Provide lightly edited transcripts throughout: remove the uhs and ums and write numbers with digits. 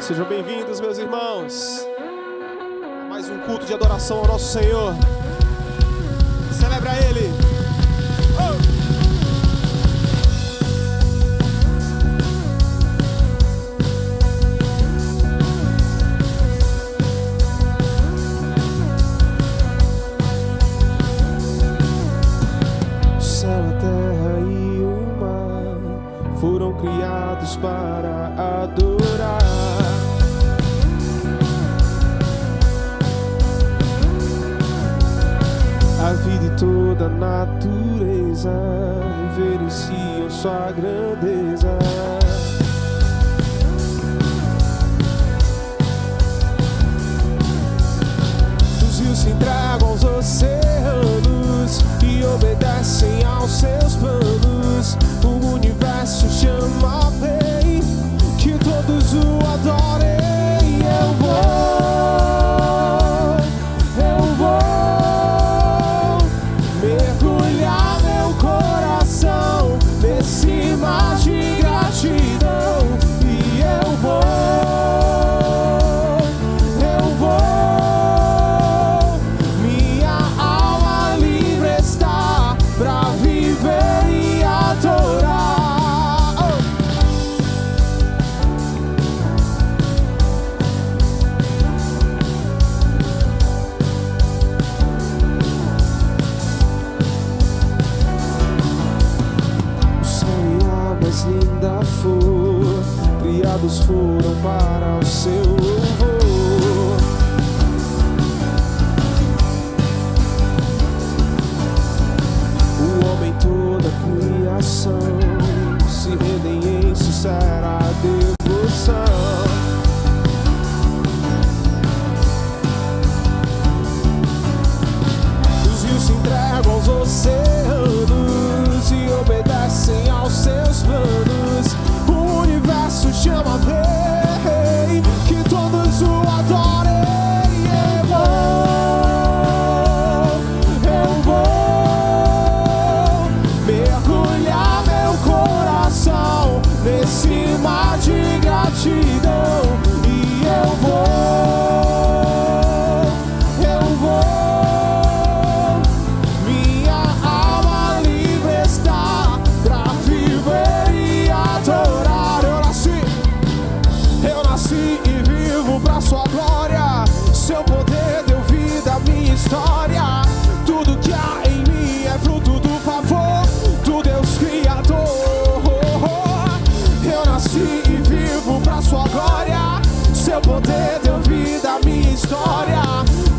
Sejam bem-vindos, meus irmãos, a mais um culto de adoração ao nosso Senhor. Celebra Ele. O céu, a terra e o mar foram criados para adorar. A vida e toda a natureza reverenciam sua grandeza. Os rios se entregam aos oceanos e obedecem aos seus planos. O universo chama bem que todos o adorem. Eu vou mergulhar meu coração nesse mar de gratidão. E eu vou minha alma livre está pra viver e adorar. Linda flor, criados foram para o seu louvor. O homem, toda a criação se rendem em sincera devoção. Os rios se entregam aos oceanos e obedecem aos seus planos. O universo chama bem que todos o adorem. Eu vou mergulhar meu coração nesse mar de gratidão. E eu vou minha alma livre está pra viver e adorar. Eu nasci e vivo pra sua glória. Seu poder deu vida à minha história. Tudo que há em mim é fruto do favor do Deus Criador. Eu nasci e vivo pra sua glória. Seu poder deu vida à minha história.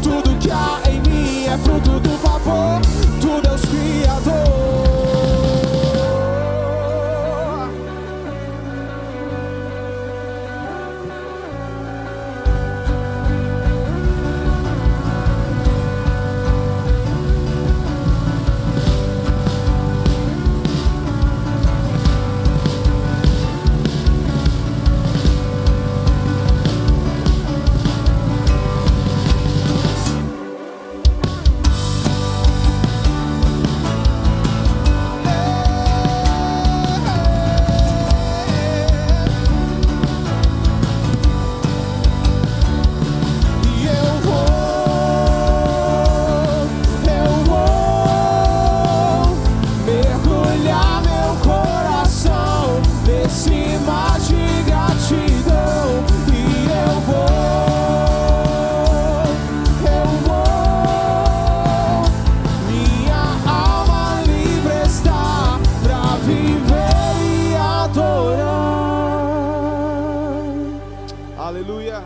Tudo que há em mim é fruto do favor do Deus Criador. Aleluia.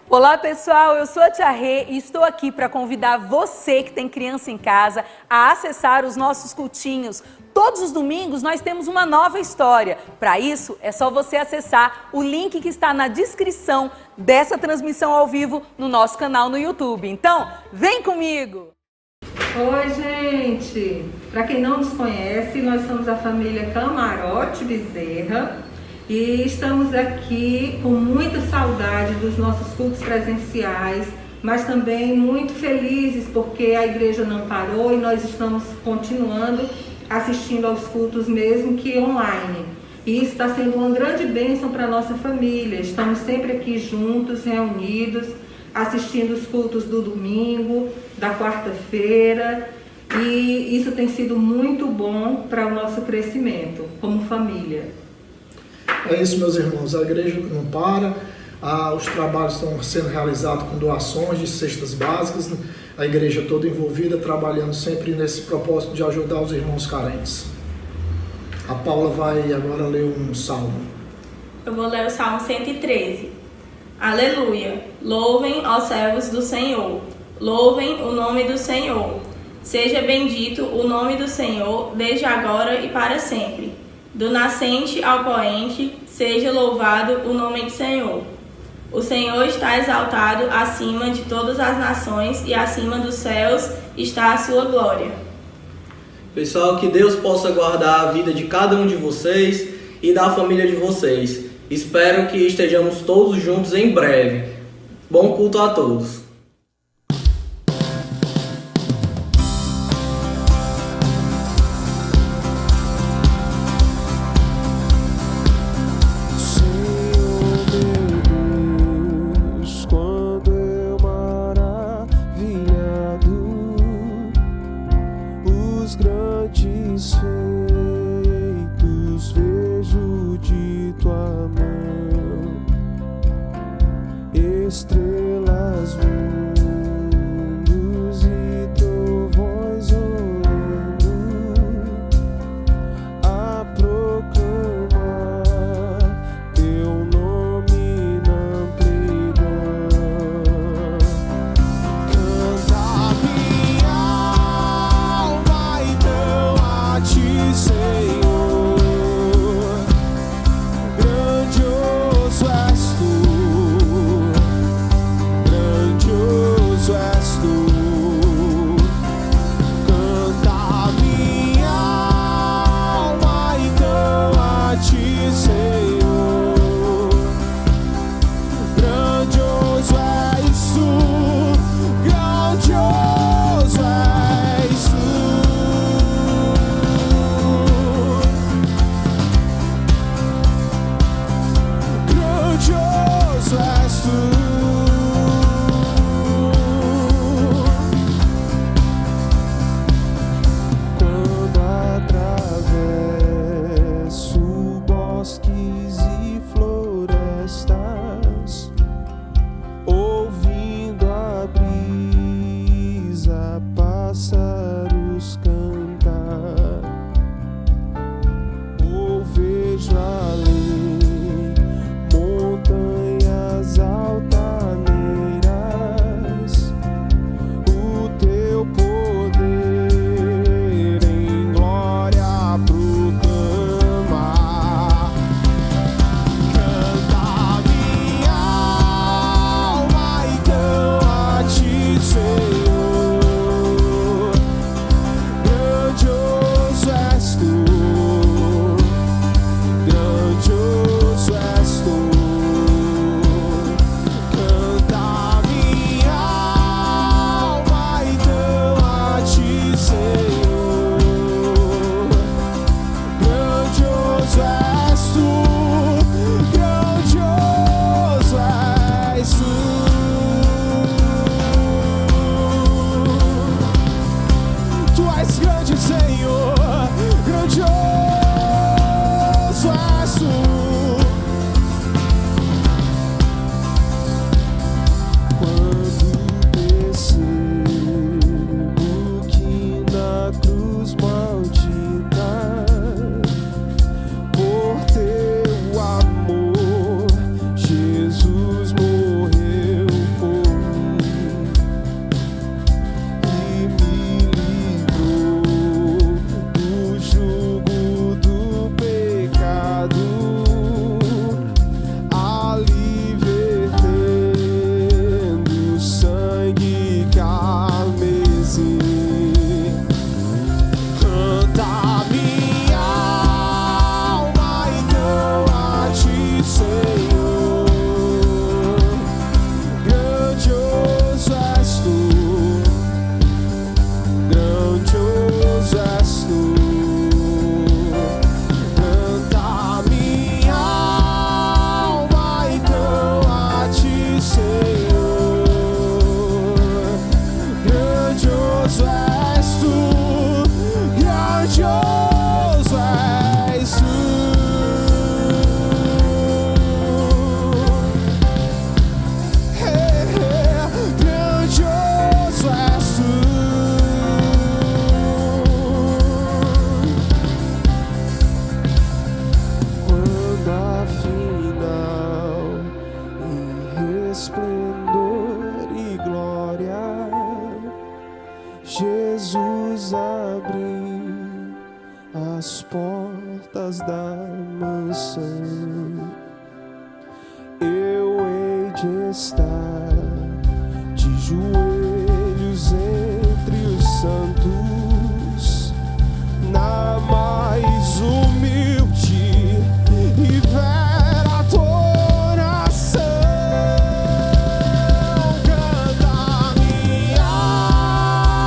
Olá pessoal, eu sou a Tia Rê e estou aqui para convidar você que tem criança em casa a acessar os nossos cultinhos. Todos os domingos nós temos uma nova história. Para isso é só você acessar o link que está na descrição dessa transmissão ao vivo no nosso canal no YouTube. Então, vem comigo! Oi gente, para quem não nos conhece, nós somos a família Camarote Bezerra e estamos aqui com muita saudade dos nossos cultos presenciais, mas também muito felizes porque a igreja não parou e nós estamos continuando assistindo aos cultos mesmo que online. E isso está sendo uma grande bênção para a nossa família. Estamos sempre aqui juntos, reunidos, assistindo os cultos do domingo, da quarta-feira. E isso tem sido muito bom para o nosso crescimento como família. É isso, meus irmãos. A igreja não para. Os trabalhos estão sendo realizados com doações de cestas básicas. A igreja toda envolvida, trabalhando sempre nesse propósito de ajudar os irmãos carentes. A Paula vai agora ler um salmo. Eu vou ler o Salmo 113. Aleluia! Louvem, ó servos do Senhor. Louvem o nome do Senhor. Seja bendito o nome do Senhor, desde agora e para sempre. Do nascente ao poente, seja louvado o nome do Senhor. O Senhor está exaltado acima de todas as nações e acima dos céus está a sua glória. Pessoal, que Deus possa guardar a vida de cada um de vocês e da família de vocês. Espero que estejamos todos juntos em breve. Bom culto a todos. Estrelas, mundos e trovões orando a proclamar teu nome na amplidão. Canta minha alma então a ti, Senhor. Grandioso és tu. resplendor e glória, Jesus abriu as portas da mansão. Eu hei de estar de joelhos entre os santos, na mais humilde e vera adoração. Canta minha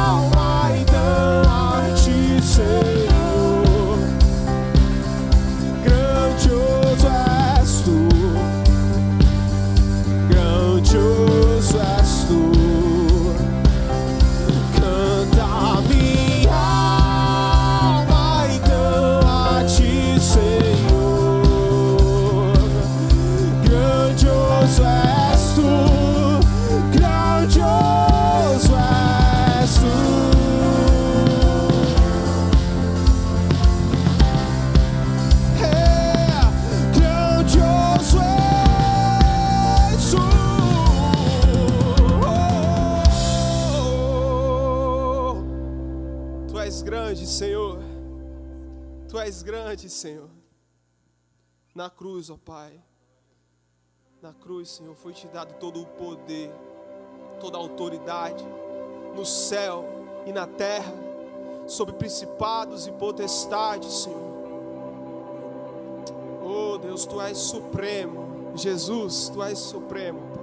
alma, então a ti, Senhor. Grandioso és tu, grandioso és tu. Canta minha alma, então a ti, Senhor. Grandioso és tu, grandioso és tu. Grandioso és tu. Tu és grande, Senhor. Tu és grande, Senhor. Na cruz, ó Pai. Na cruz, Senhor, foi te dado todo o poder, toda a autoridade, no céu e na terra, sobre principados e potestades, Senhor. Oh Deus, Tu és supremo. Jesus, Tu és supremo, Pai.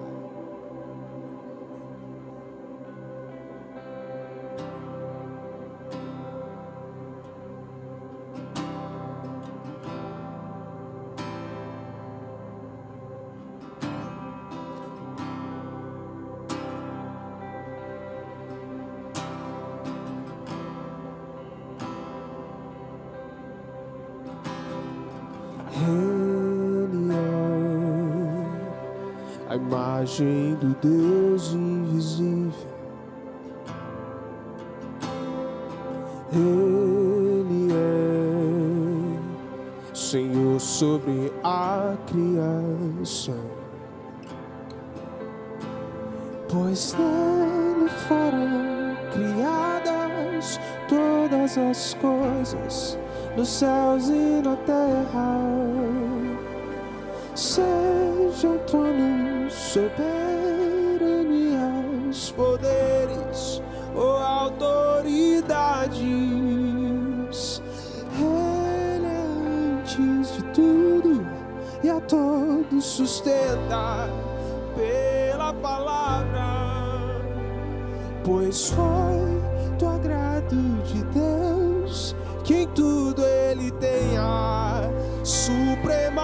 Ele é a imagem do Deus invisível. Ele é Senhor sobre a criação, pois nele foram criadas todas as coisas, nos céus e na terra. Sejam tronos, soberanias, poderes ou autoridades, Ele é antes de tudo e a todos sustenta pela palavra, pois foi do agrado de Deus que em tudo Ele tenha supremacia.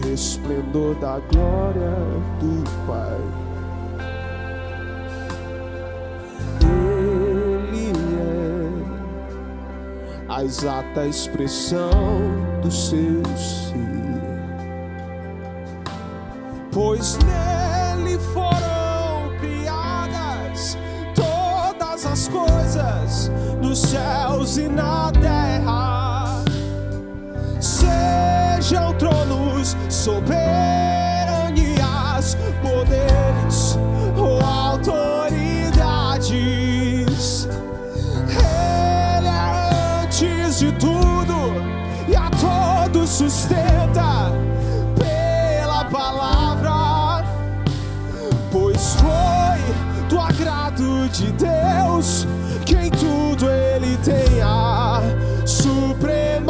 Resplendor da glória do Pai. Ele é a exata expressão do seu ser, pois nele foram criadas todas as coisas, nos céus e na terra. Sejam tronos, soberanias, poderes ou autoridades, Ele é antes de tudo e a todos sustenta pela palavra, pois foi do agrado de Deus que em tudo Ele tenha supremacia.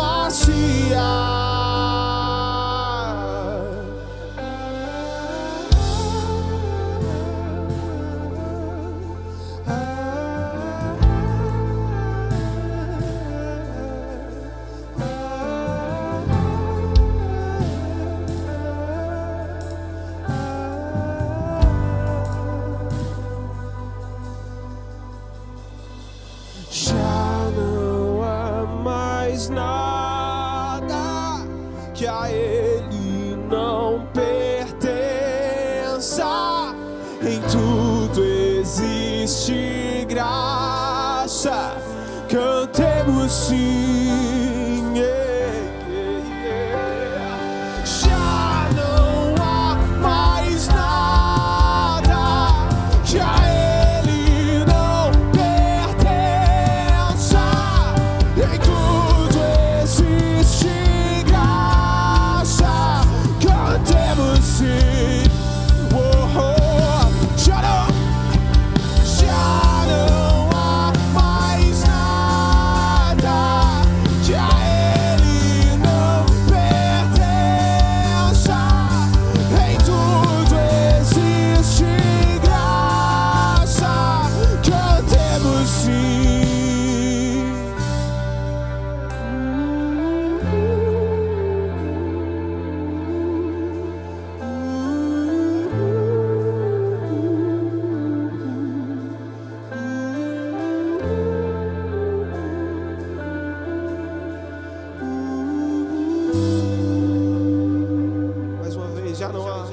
já não há.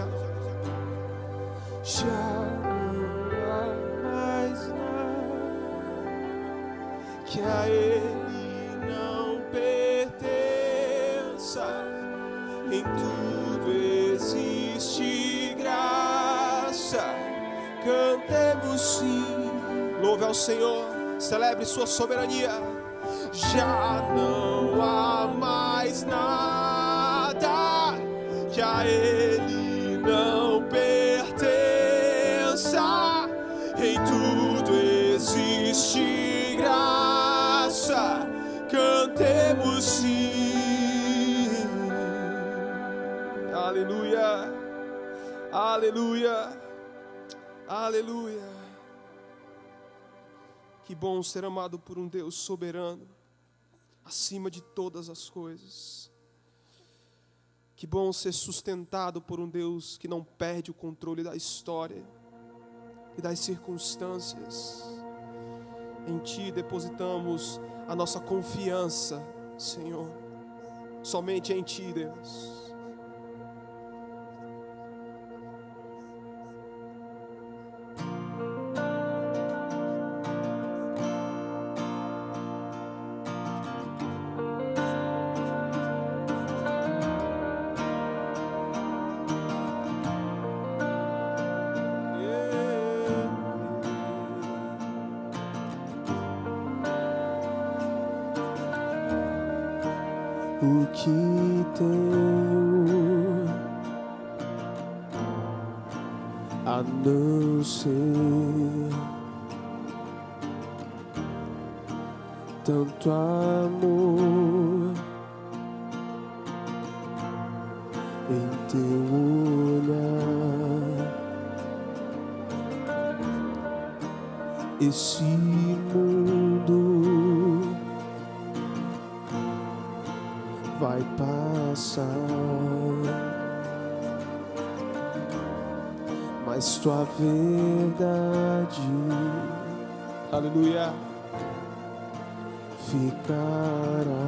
Já não há mais nada que a Ele não pertença. Em tudo existe graça. Cantemos sim, louve ao Senhor, celebre sua soberania. Já não há mais nada que a Ele não pertença. Em tudo existe graça. Cantemos sim. Aleluia, aleluia, aleluia. Que bom ser amado por um Deus soberano, acima de todas as coisas. Que bom ser sustentado por um Deus que não perde o controle da história e das circunstâncias. Em Ti depositamos a nossa confiança, Senhor. Somente em Ti, Deus. O que tenho a não ser tanto amor em Teu olhar? Esse mundo vai passar, mas Tua verdade, aleluia, ficará.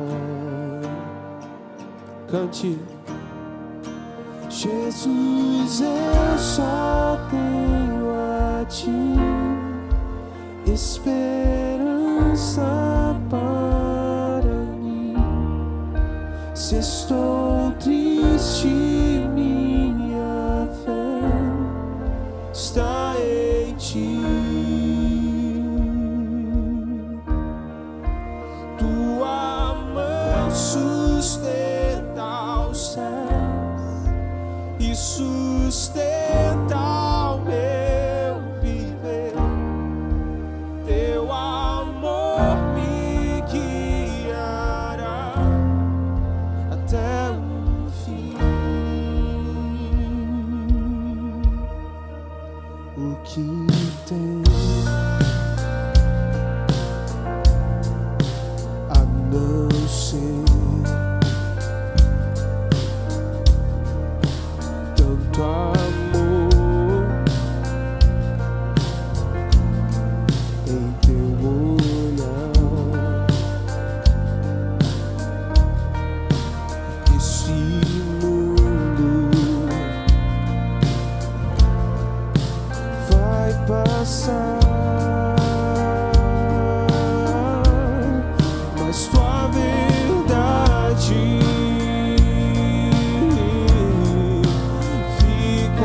Cante. Jesus, eu só tenho a Ti esperança para mim. Se estou triste, minha fé está em Ti. Tua mão sustenta os céus e sustenta o meu viver. Teu amor me guiará até o fim. O que tem a não ser tanto amor em Teu olhar? Esse mundo vai passar, mas Tua verdade ficará.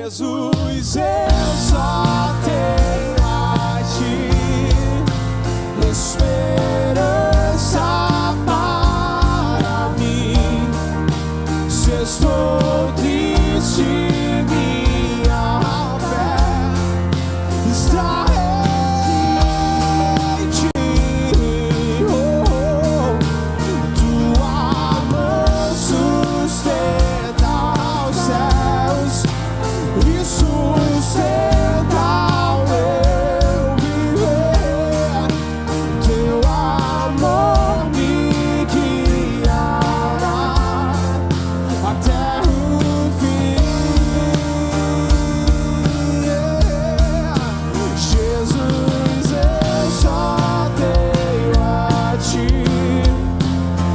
Jesus, eu só tenho a ti esperança para mim. Se estou triste, minha fé está em ti. Tua mão sustenta os céus e sustenta o meu viver. Teu amor me guiará até o fim. Jesus, eu só tenho a ti.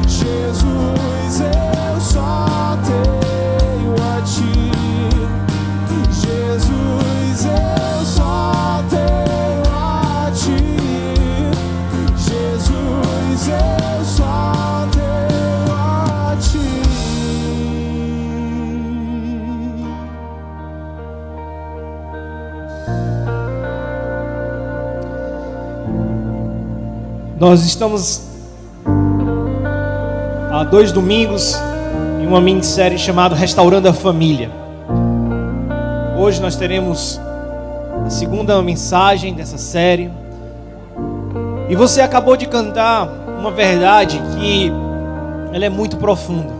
Jesus, eu só tenho a ti. Jesus, eu só tenho a ti. Jesus, eu só tenho a ti. Nós estamos há 2 domingos em uma minissérie chamada Restaurando a Família. Hoje nós teremos a segunda mensagem dessa série. E você acabou de cantar uma verdade que ela é muito profunda.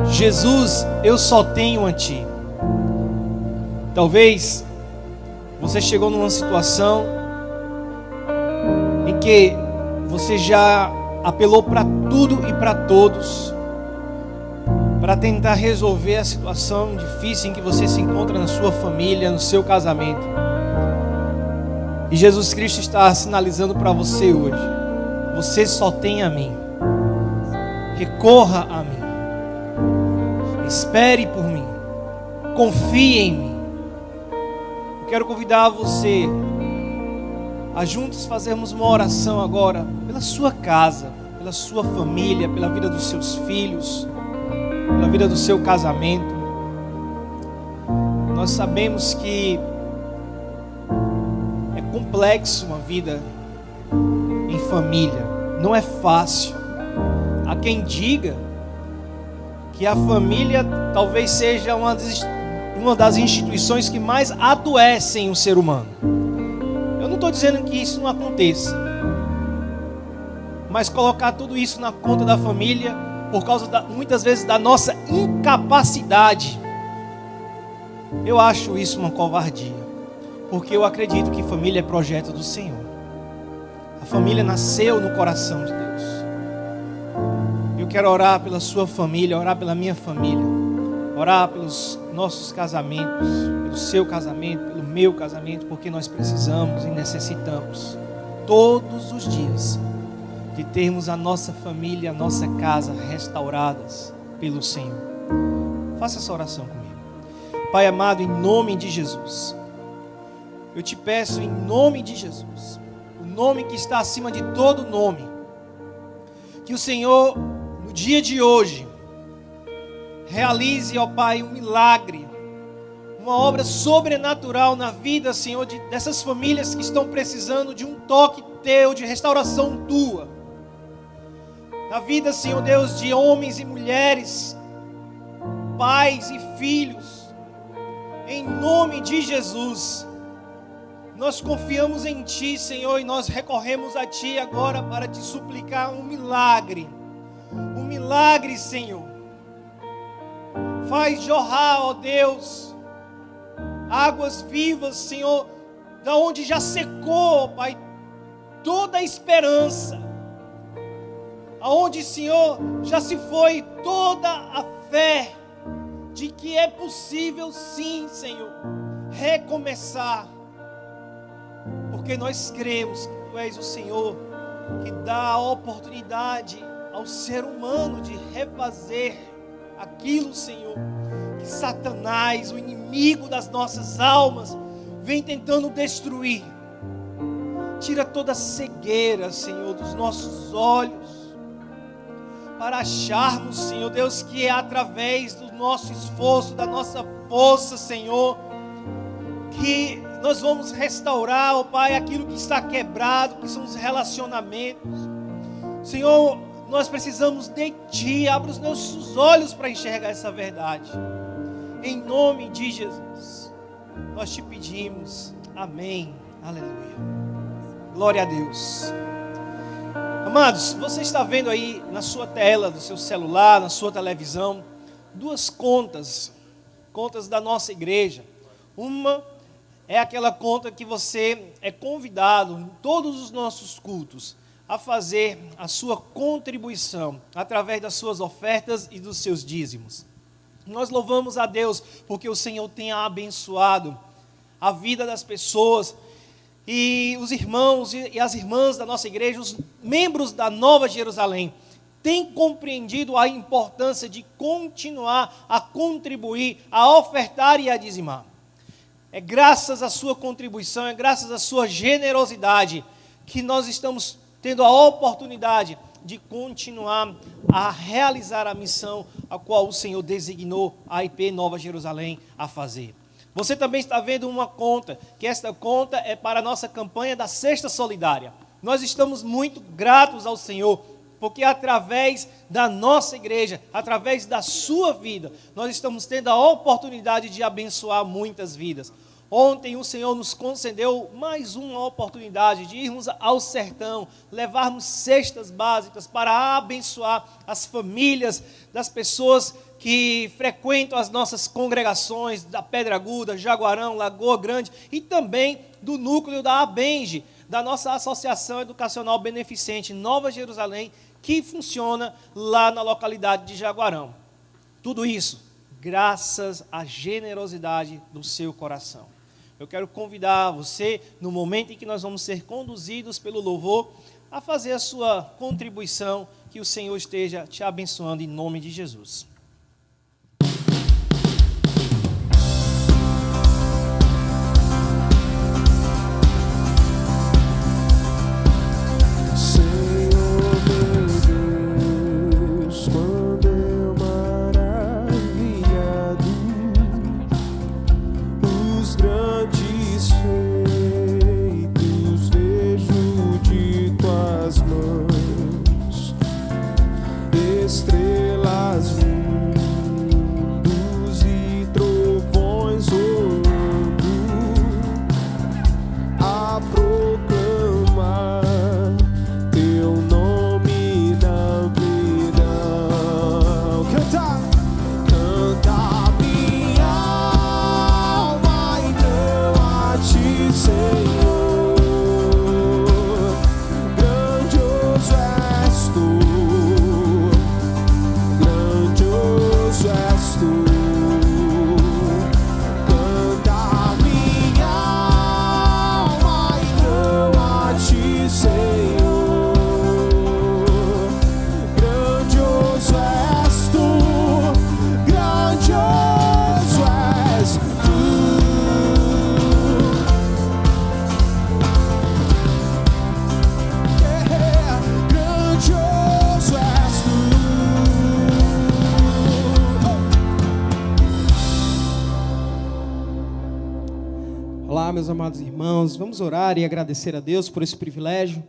Jesus, eu só tenho a ti. Talvez você chegou numa situação em que você já apelou para tudo e para todos para tentar resolver a situação difícil em que você se encontra na sua família, no seu casamento. E Jesus Cristo está sinalizando para você hoje: você só tem a mim. Recorra a mim. Espere por mim. Confie em mim. Eu quero convidar você a juntos fazermos uma oração agora pela sua casa, pela sua família, pela vida dos seus filhos, pela vida do seu casamento. Nós sabemos que é complexo uma vida em família, não é fácil. Há quem diga que a família talvez seja uma das instituições que mais adoecem o ser humano. Eu não estou dizendo que isso não aconteça, mas colocar tudo isso na conta da família por causa muitas vezes da nossa incapacidade, eu acho isso uma covardia, porque eu acredito que família é projeto do Senhor. A família nasceu no coração de Deus. Eu quero orar pela sua família, orar pela minha família, orar pelos nossos casamentos, pelo seu casamento, pelo meu casamento, porque nós precisamos e necessitamos todos os dias de termos a nossa família, a nossa casa restauradas pelo Senhor. Faça essa oração comigo. Pai amado, em nome de Jesus, eu te peço em nome de Jesus, o nome que está acima de todo nome, que o Senhor, no dia de hoje, realize, ó Pai, um milagre, uma obra sobrenatural na vida, Senhor, dessas famílias que estão precisando de um toque teu, de restauração tua. Na vida, Senhor Deus, de homens e mulheres, pais e filhos, em nome de Jesus, nós confiamos em Ti, Senhor, e nós recorremos a Ti agora para te suplicar um milagre, Senhor. Faz jorrar, ó Deus, águas vivas, Senhor, da onde já secou, Pai, toda a esperança, aonde, Senhor, já se foi toda a fé de que é possível sim, Senhor, recomeçar, porque nós cremos que Tu és o Senhor que dá a oportunidade ao ser humano de refazer aquilo, Senhor, que Satanás, o inimigo das nossas almas, vem tentando destruir. Tira toda a cegueira, Senhor, dos nossos olhos, para acharmos, Senhor Deus, que é através do nosso esforço, da nossa força, Senhor, que nós vamos restaurar, ó Pai, aquilo que está quebrado, que são os relacionamentos. Senhor, nós precisamos de Ti. Abra os nossos olhos para enxergar essa verdade. Em nome de Jesus, nós te pedimos. Amém. Aleluia. Glória a Deus. Amados, você está vendo aí na sua tela, do seu celular, na sua televisão, duas contas da nossa igreja. Uma é aquela conta que você é convidado em todos os nossos cultos a fazer a sua contribuição através das suas ofertas e dos seus dízimos. Nós louvamos a Deus porque o Senhor tem abençoado a vida das pessoas, e os irmãos e as irmãs da nossa igreja, os membros da Nova Jerusalém, têm compreendido a importância de continuar a contribuir, a ofertar e a dizimar. É graças à sua contribuição, é graças à sua generosidade que nós estamos tendo a oportunidade de continuar a realizar a missão a qual o Senhor designou a IP Nova Jerusalém a fazer. Você também está vendo uma conta, que esta conta é para a nossa campanha da Cesta Solidária. Nós estamos muito gratos ao Senhor, porque através da nossa igreja, através da sua vida, nós estamos tendo a oportunidade de abençoar muitas vidas. Ontem o Senhor nos concedeu mais uma oportunidade de irmos ao sertão, levarmos cestas básicas para abençoar as famílias das pessoas que frequentam as nossas congregações da Pedra Aguda, Jaguarão, Lagoa Grande e também do núcleo da ABENGE, da nossa Associação Educacional Beneficente Nova Jerusalém, que funciona lá na localidade de Jaguarão. Tudo isso graças à generosidade do seu coração. Eu quero convidar você, no momento em que nós vamos ser conduzidos pelo louvor, a fazer a sua contribuição, que o Senhor esteja te abençoando em nome de Jesus. Olá, meus amados irmãos, vamos orar e agradecer a Deus por esse privilégio.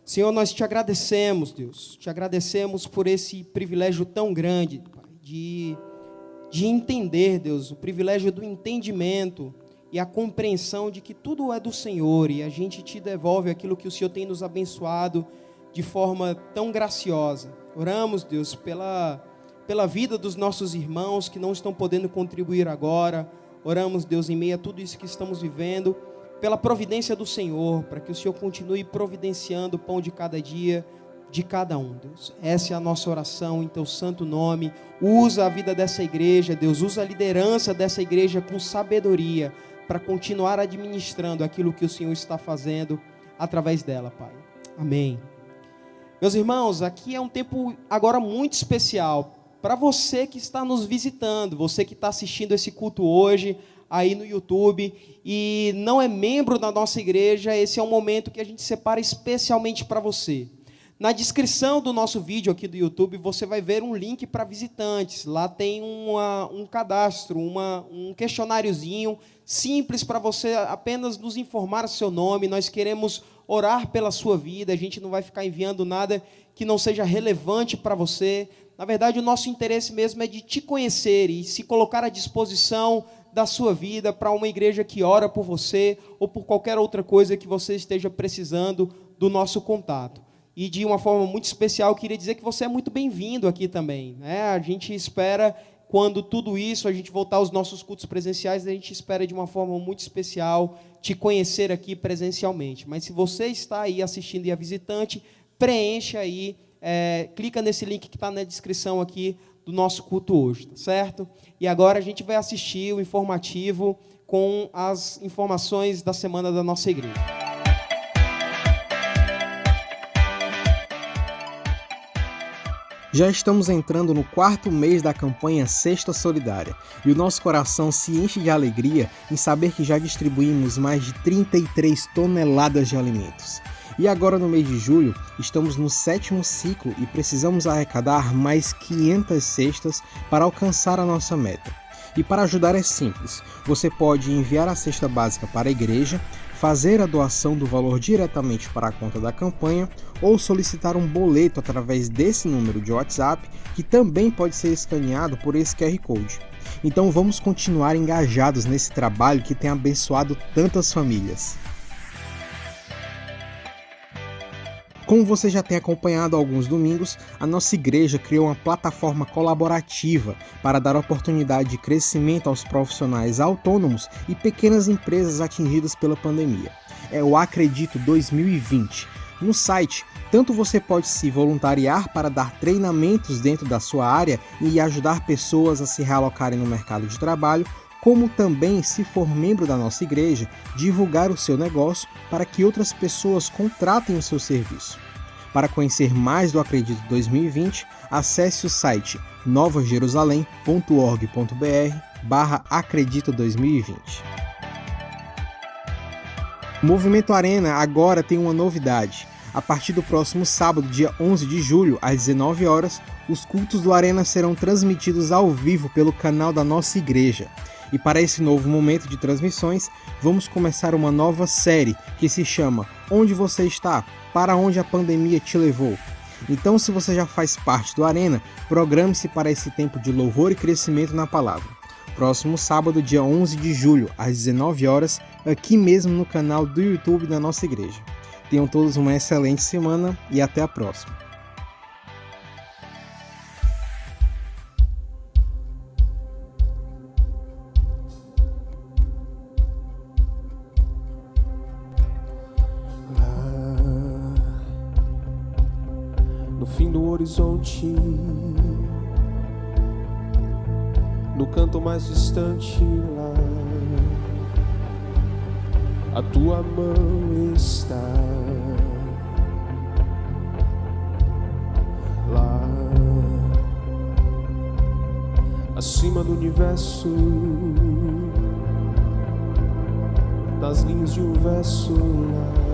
Senhor, nós te agradecemos, Deus, te agradecemos por esse privilégio tão grande, Pai, de entender, Deus, o privilégio do entendimento e a compreensão de que tudo é do Senhor e a gente te devolve aquilo que o Senhor tem nos abençoado de forma tão graciosa. Oramos, Deus, pela vida dos nossos irmãos que não estão podendo contribuir agora. Oramos, Deus, em meio a tudo isso que estamos vivendo, pela providência do Senhor, para que o Senhor continue providenciando o pão de cada dia, de cada um, Deus. Essa é a nossa oração em Teu santo nome. Usa a vida dessa igreja, Deus, usa a liderança dessa igreja com sabedoria, para continuar administrando aquilo que o Senhor está fazendo através dela, Pai. Amém. Meus irmãos, aqui é um tempo agora muito especial, para você que está nos visitando, você que está assistindo esse culto hoje, aí no YouTube, e não é membro da nossa igreja, esse é um momento que a gente separa especialmente para você. Na descrição do nosso vídeo aqui do YouTube, você vai ver um link para visitantes. Lá tem um cadastro, um questionáriozinho simples para você apenas nos informar seu nome. Nós queremos orar pela sua vida, a gente não vai ficar enviando nada que não seja relevante para você. Na verdade, o nosso interesse mesmo é de te conhecer e se colocar à disposição da sua vida para uma igreja que ora por você ou por qualquer outra coisa que você esteja precisando do nosso contato. E de uma forma muito especial, eu queria dizer que você é muito bem-vindo aqui também, né? A gente espera, quando tudo isso, a gente voltar aos nossos cultos presenciais, a gente espera de uma forma muito especial te conhecer aqui presencialmente. Mas se você está aí assistindo e é visitante, preencha aí, clica nesse link que está na descrição aqui do nosso culto hoje, tá certo? E agora a gente vai assistir o informativo com as informações da semana da nossa igreja. Já estamos entrando no 4º mês da campanha Cesta Solidária e o nosso coração se enche de alegria em saber que já distribuímos mais de 33 toneladas de alimentos. E agora no mês de julho, estamos no 7º ciclo e precisamos arrecadar mais 500 cestas para alcançar a nossa meta. E para ajudar é simples, você pode enviar a cesta básica para a igreja, fazer a doação do valor diretamente para a conta da campanha ou solicitar um boleto através desse número de WhatsApp, que também pode ser escaneado por esse QR Code. Então vamos continuar engajados nesse trabalho que tem abençoado tantas famílias. Como você já tem acompanhado há alguns domingos, a nossa igreja criou uma plataforma colaborativa para dar oportunidade de crescimento aos profissionais autônomos e pequenas empresas atingidas pela pandemia. É o Acredito 2020. No site, tanto você pode se voluntariar para dar treinamentos dentro da sua área e ajudar pessoas a se realocarem no mercado de trabalho, como também, se for membro da nossa igreja, divulgar o seu negócio para que outras pessoas contratem o seu serviço. Para conhecer mais do Acredito 2020, acesse o site novajerusalém.org.br/Acredito 2020. O Movimento Arena agora tem uma novidade. A partir do próximo sábado, dia 11 de julho, às 19 horas, os cultos do Arena serão transmitidos ao vivo pelo canal da nossa igreja. E para esse novo momento de transmissões, vamos começar uma nova série que se chama Onde Você Está? Para Onde a Pandemia Te Levou? Então, se você já faz parte do Arena, programe-se para esse tempo de louvor e crescimento na palavra. Próximo sábado, dia 11 de julho, às 19 horas, aqui mesmo no canal do YouTube da nossa igreja. Tenham todos uma excelente semana e até a próxima. No fim do horizonte, no canto mais distante lá, a tua mão está. Lá, acima do universo, das linhas de um verso lá,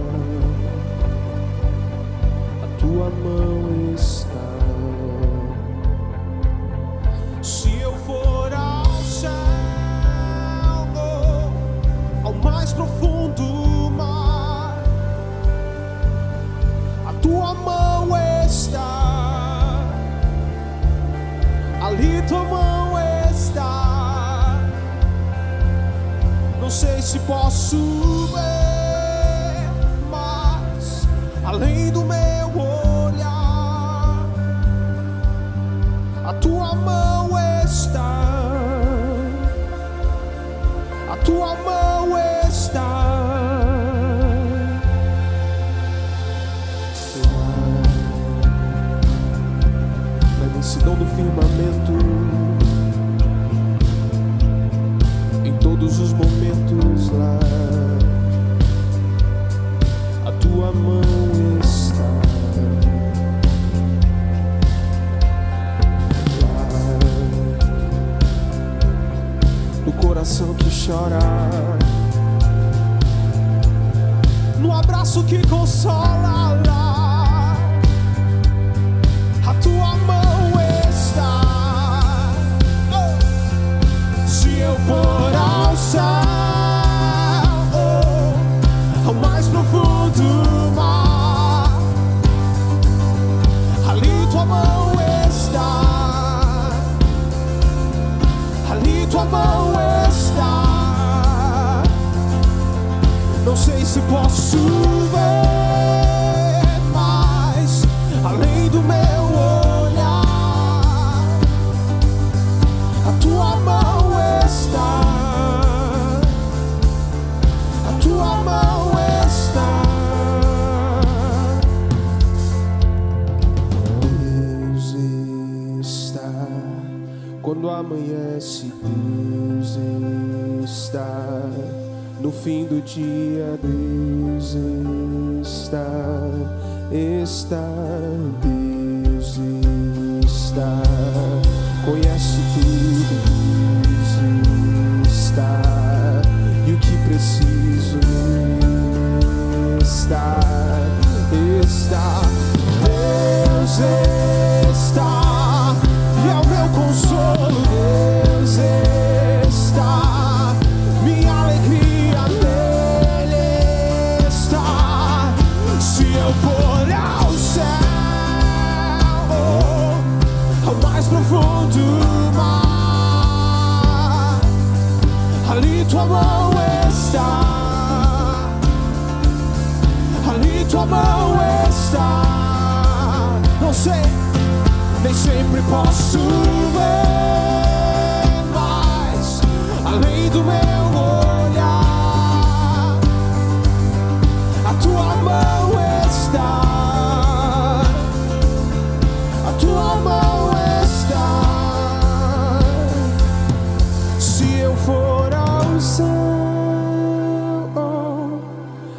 tua mão está. Se eu for ao céu, ao mais profundo mar, a tua mão está. Ali tua mão está. Não sei se posso ver, mas além do meu olhar, a tua mão está. A tua mão está. Na imensidão do firmamento, em todos os momentos lá, a tua mão está. Lá, no coração que chora, no abraço que consola lá, Quando amanhece, Deus está. No fim do dia, Deus está. Deus está. Conhece tudo, Deus está. E o que preciso está. Deus está. E é o meu consolo, Deus está. Minha alegria nele está. Se eu for ao céu, ao mais profundo mar, ali tua mão está. Ali tua mão está. Não sei, nem sempre posso ver, mas além do meu olhar, a tua mão está. A tua mão está. Se eu for ao céu,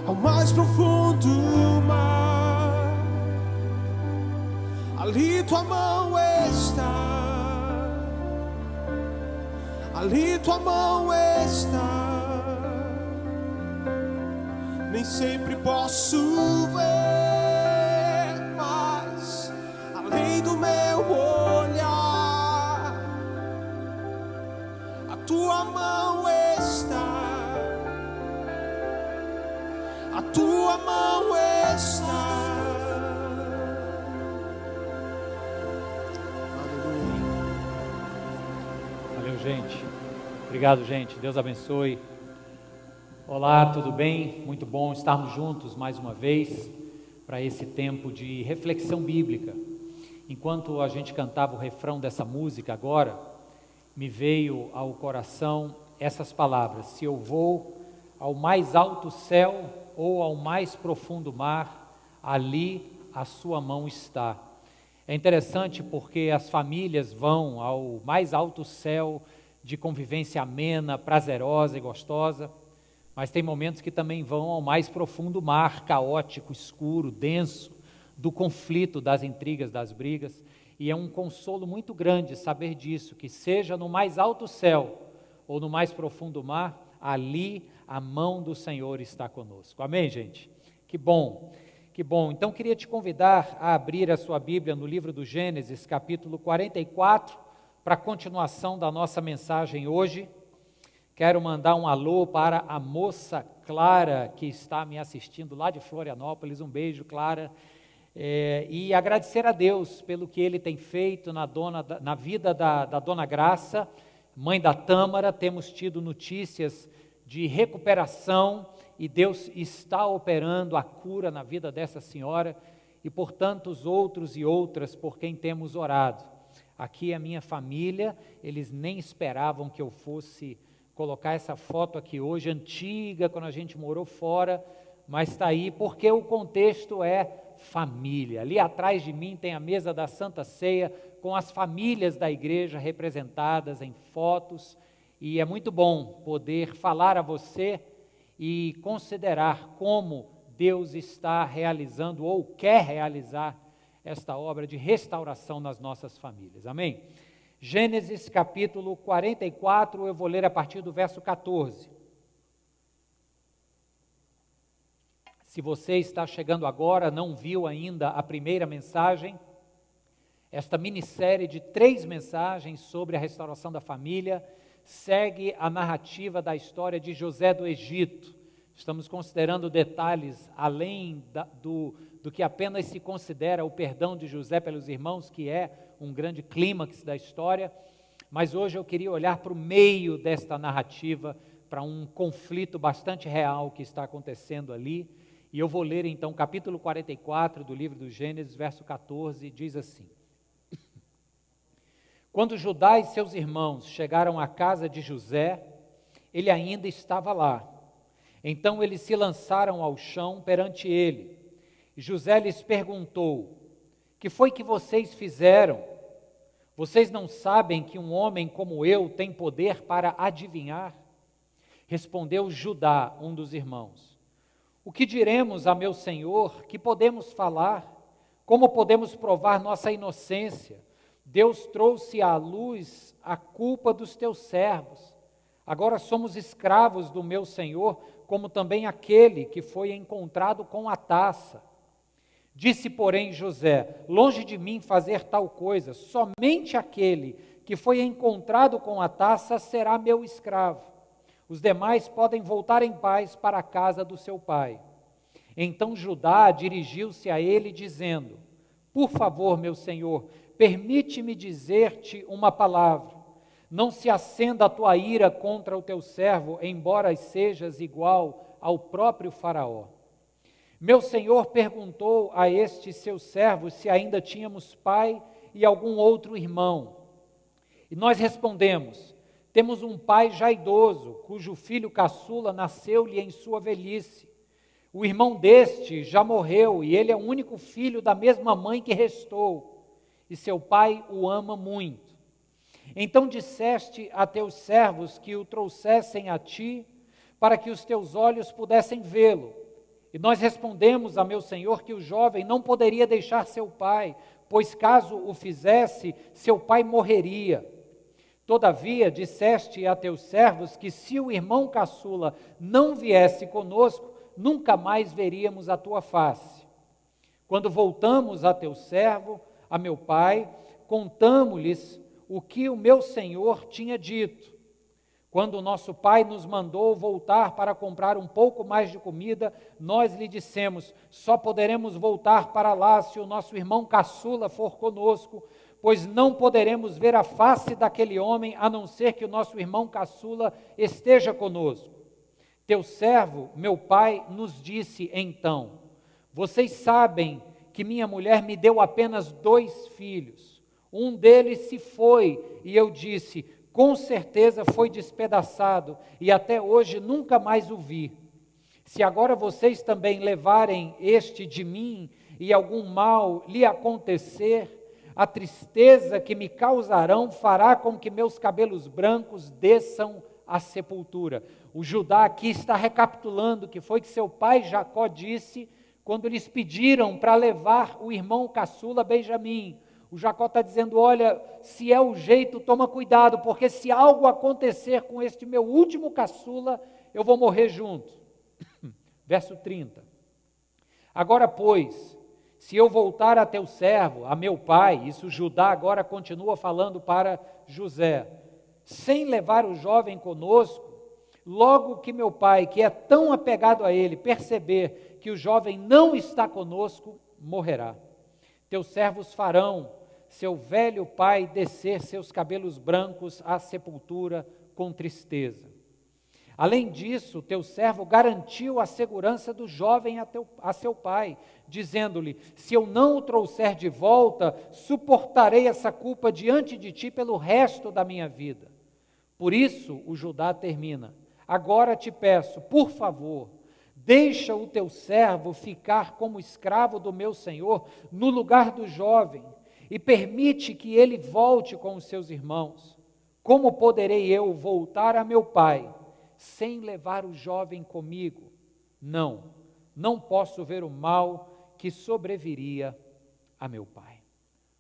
ao mais profundo mar, ali tua mão está. Ali tua mão está. Nem sempre posso ver, mas além do meu olhar, a tua mão está. A tua mão está. Valeu, gente. Obrigado, gente. Deus abençoe. Olá, tudo bem? Muito bom estarmos juntos mais uma vez para esse tempo de reflexão bíblica. Enquanto a gente cantava o refrão dessa música agora, me veio ao coração essas palavras: se eu vou ao mais alto céu ou ao mais profundo mar, ali a sua mão está. É interessante porque as famílias vão ao mais alto céu de convivência amena, prazerosa e gostosa, mas tem momentos que também vão ao mais profundo mar, caótico, escuro, denso, do conflito, das intrigas, das brigas, e é um consolo muito grande saber disso, que seja no mais alto céu ou no mais profundo mar, ali a mão do Senhor está conosco. Amém, gente? Que bom, que bom. Então, queria te convidar a abrir a sua Bíblia no livro do Gênesis, capítulo 44, para a continuação da nossa mensagem hoje. Quero mandar um alô para a moça Clara, que está me assistindo lá de Florianópolis. Um beijo, Clara. E agradecer a Deus pelo que Ele tem feito na vida da Dona Graça, mãe da Tâmara. Temos tido notícias de recuperação e Deus está operando a cura na vida dessa senhora e por tantos outros e outras por quem temos orado. Aqui a minha família, eles nem esperavam que eu fosse colocar essa foto aqui hoje, antiga, quando a gente morou fora, mas está aí porque o contexto é família. Ali atrás de mim tem a mesa da Santa Ceia, com as famílias da igreja representadas em fotos, e é muito bom poder falar a você e considerar como Deus está realizando ou quer realizar esta obra de restauração nas nossas famílias. Amém? Gênesis capítulo 44, eu vou ler a partir do verso 14. Se você está chegando agora, não viu ainda a primeira mensagem, esta minissérie de 3 mensagens sobre a restauração da família segue a narrativa da história de José do Egito. Estamos considerando detalhes além do que apenas se considera o perdão de José pelos irmãos, que é um grande clímax da história, mas hoje eu queria olhar para o meio desta narrativa, para um conflito bastante real que está acontecendo ali, e eu vou ler então capítulo 44 do livro do Gênesis, verso 14, diz assim: Quando Judá e seus irmãos chegaram à casa de José, ele ainda estava lá. Então eles se lançaram ao chão perante ele. José lhes perguntou: que foi que vocês fizeram? Vocês não sabem que um homem como eu tem poder para adivinhar? Respondeu Judá, um dos irmãos. O que diremos a meu senhor? Que podemos falar? Como podemos provar nossa inocência? Deus trouxe à luz a culpa dos teus servos. Agora somos escravos do meu senhor, como também aquele que foi encontrado com a taça. Disse, porém, José: longe de mim fazer tal coisa, somente aquele que foi encontrado com a taça será meu escravo. Os demais podem voltar em paz para a casa do seu pai. Então Judá dirigiu-se a ele, dizendo: por favor, meu senhor, permite-me dizer-te uma palavra. Não se acenda a tua ira contra o teu servo, embora sejas igual ao próprio Faraó. Meu senhor perguntou a estes seus servos se ainda tínhamos pai e algum outro irmão. E nós respondemos: temos um pai já idoso, cujo filho caçula nasceu-lhe em sua velhice. O irmão deste já morreu e ele é o único filho da mesma mãe que restou, e seu pai o ama muito. Então disseste a teus servos que o trouxessem a ti, para que os teus olhos pudessem vê-lo. E nós respondemos a meu senhor que o jovem não poderia deixar seu pai, pois caso o fizesse, seu pai morreria. Todavia disseste a teus servos que se o irmão caçula não viesse conosco, nunca mais veríamos a tua face. Quando voltamos a teu servo, a meu pai, contamo-lhes o que o meu senhor tinha dito. Quando o nosso pai nos mandou voltar para comprar um pouco mais de comida, nós lhe dissemos: só poderemos voltar para lá se o nosso irmão caçula for conosco, pois não poderemos ver a face daquele homem, a não ser que o nosso irmão caçula esteja conosco. Teu servo, meu pai, nos disse então: vocês sabem que minha mulher me deu apenas 2 filhos. Um deles se foi, e eu disse: com certeza foi despedaçado, e até hoje nunca mais o vi. Se agora vocês também levarem este de mim, e algum mal lhe acontecer, a tristeza que me causarão fará com que meus cabelos brancos desçam à sepultura. O Judá aqui está recapitulando o que foi que seu pai Jacó disse quando eles pediram para levar o irmão caçula Benjamim. O Jacó está dizendo: olha, se é o jeito, toma cuidado, porque se algo acontecer com este meu último caçula, eu vou morrer junto. Verso 30. Agora, pois, se eu voltar a teu servo, a meu pai, isso Judá agora continua falando para José, sem levar o jovem conosco, logo que meu pai, que é tão apegado a ele, perceber que o jovem não está conosco, morrerá. Teus servos farão seu velho pai descer seus cabelos brancos à sepultura com tristeza. Além disso, teu servo garantiu a segurança do jovem a seu pai, dizendo-lhe: se eu não o trouxer de volta, suportarei essa culpa diante de ti pelo resto da minha vida. Por isso, o Judá termina: agora te peço, por favor, deixa o teu servo ficar como escravo do meu senhor no lugar do jovem, e permite que ele volte com os seus irmãos. Como poderei eu voltar a meu pai sem levar o jovem comigo? Não posso ver o mal que sobreviria a meu pai.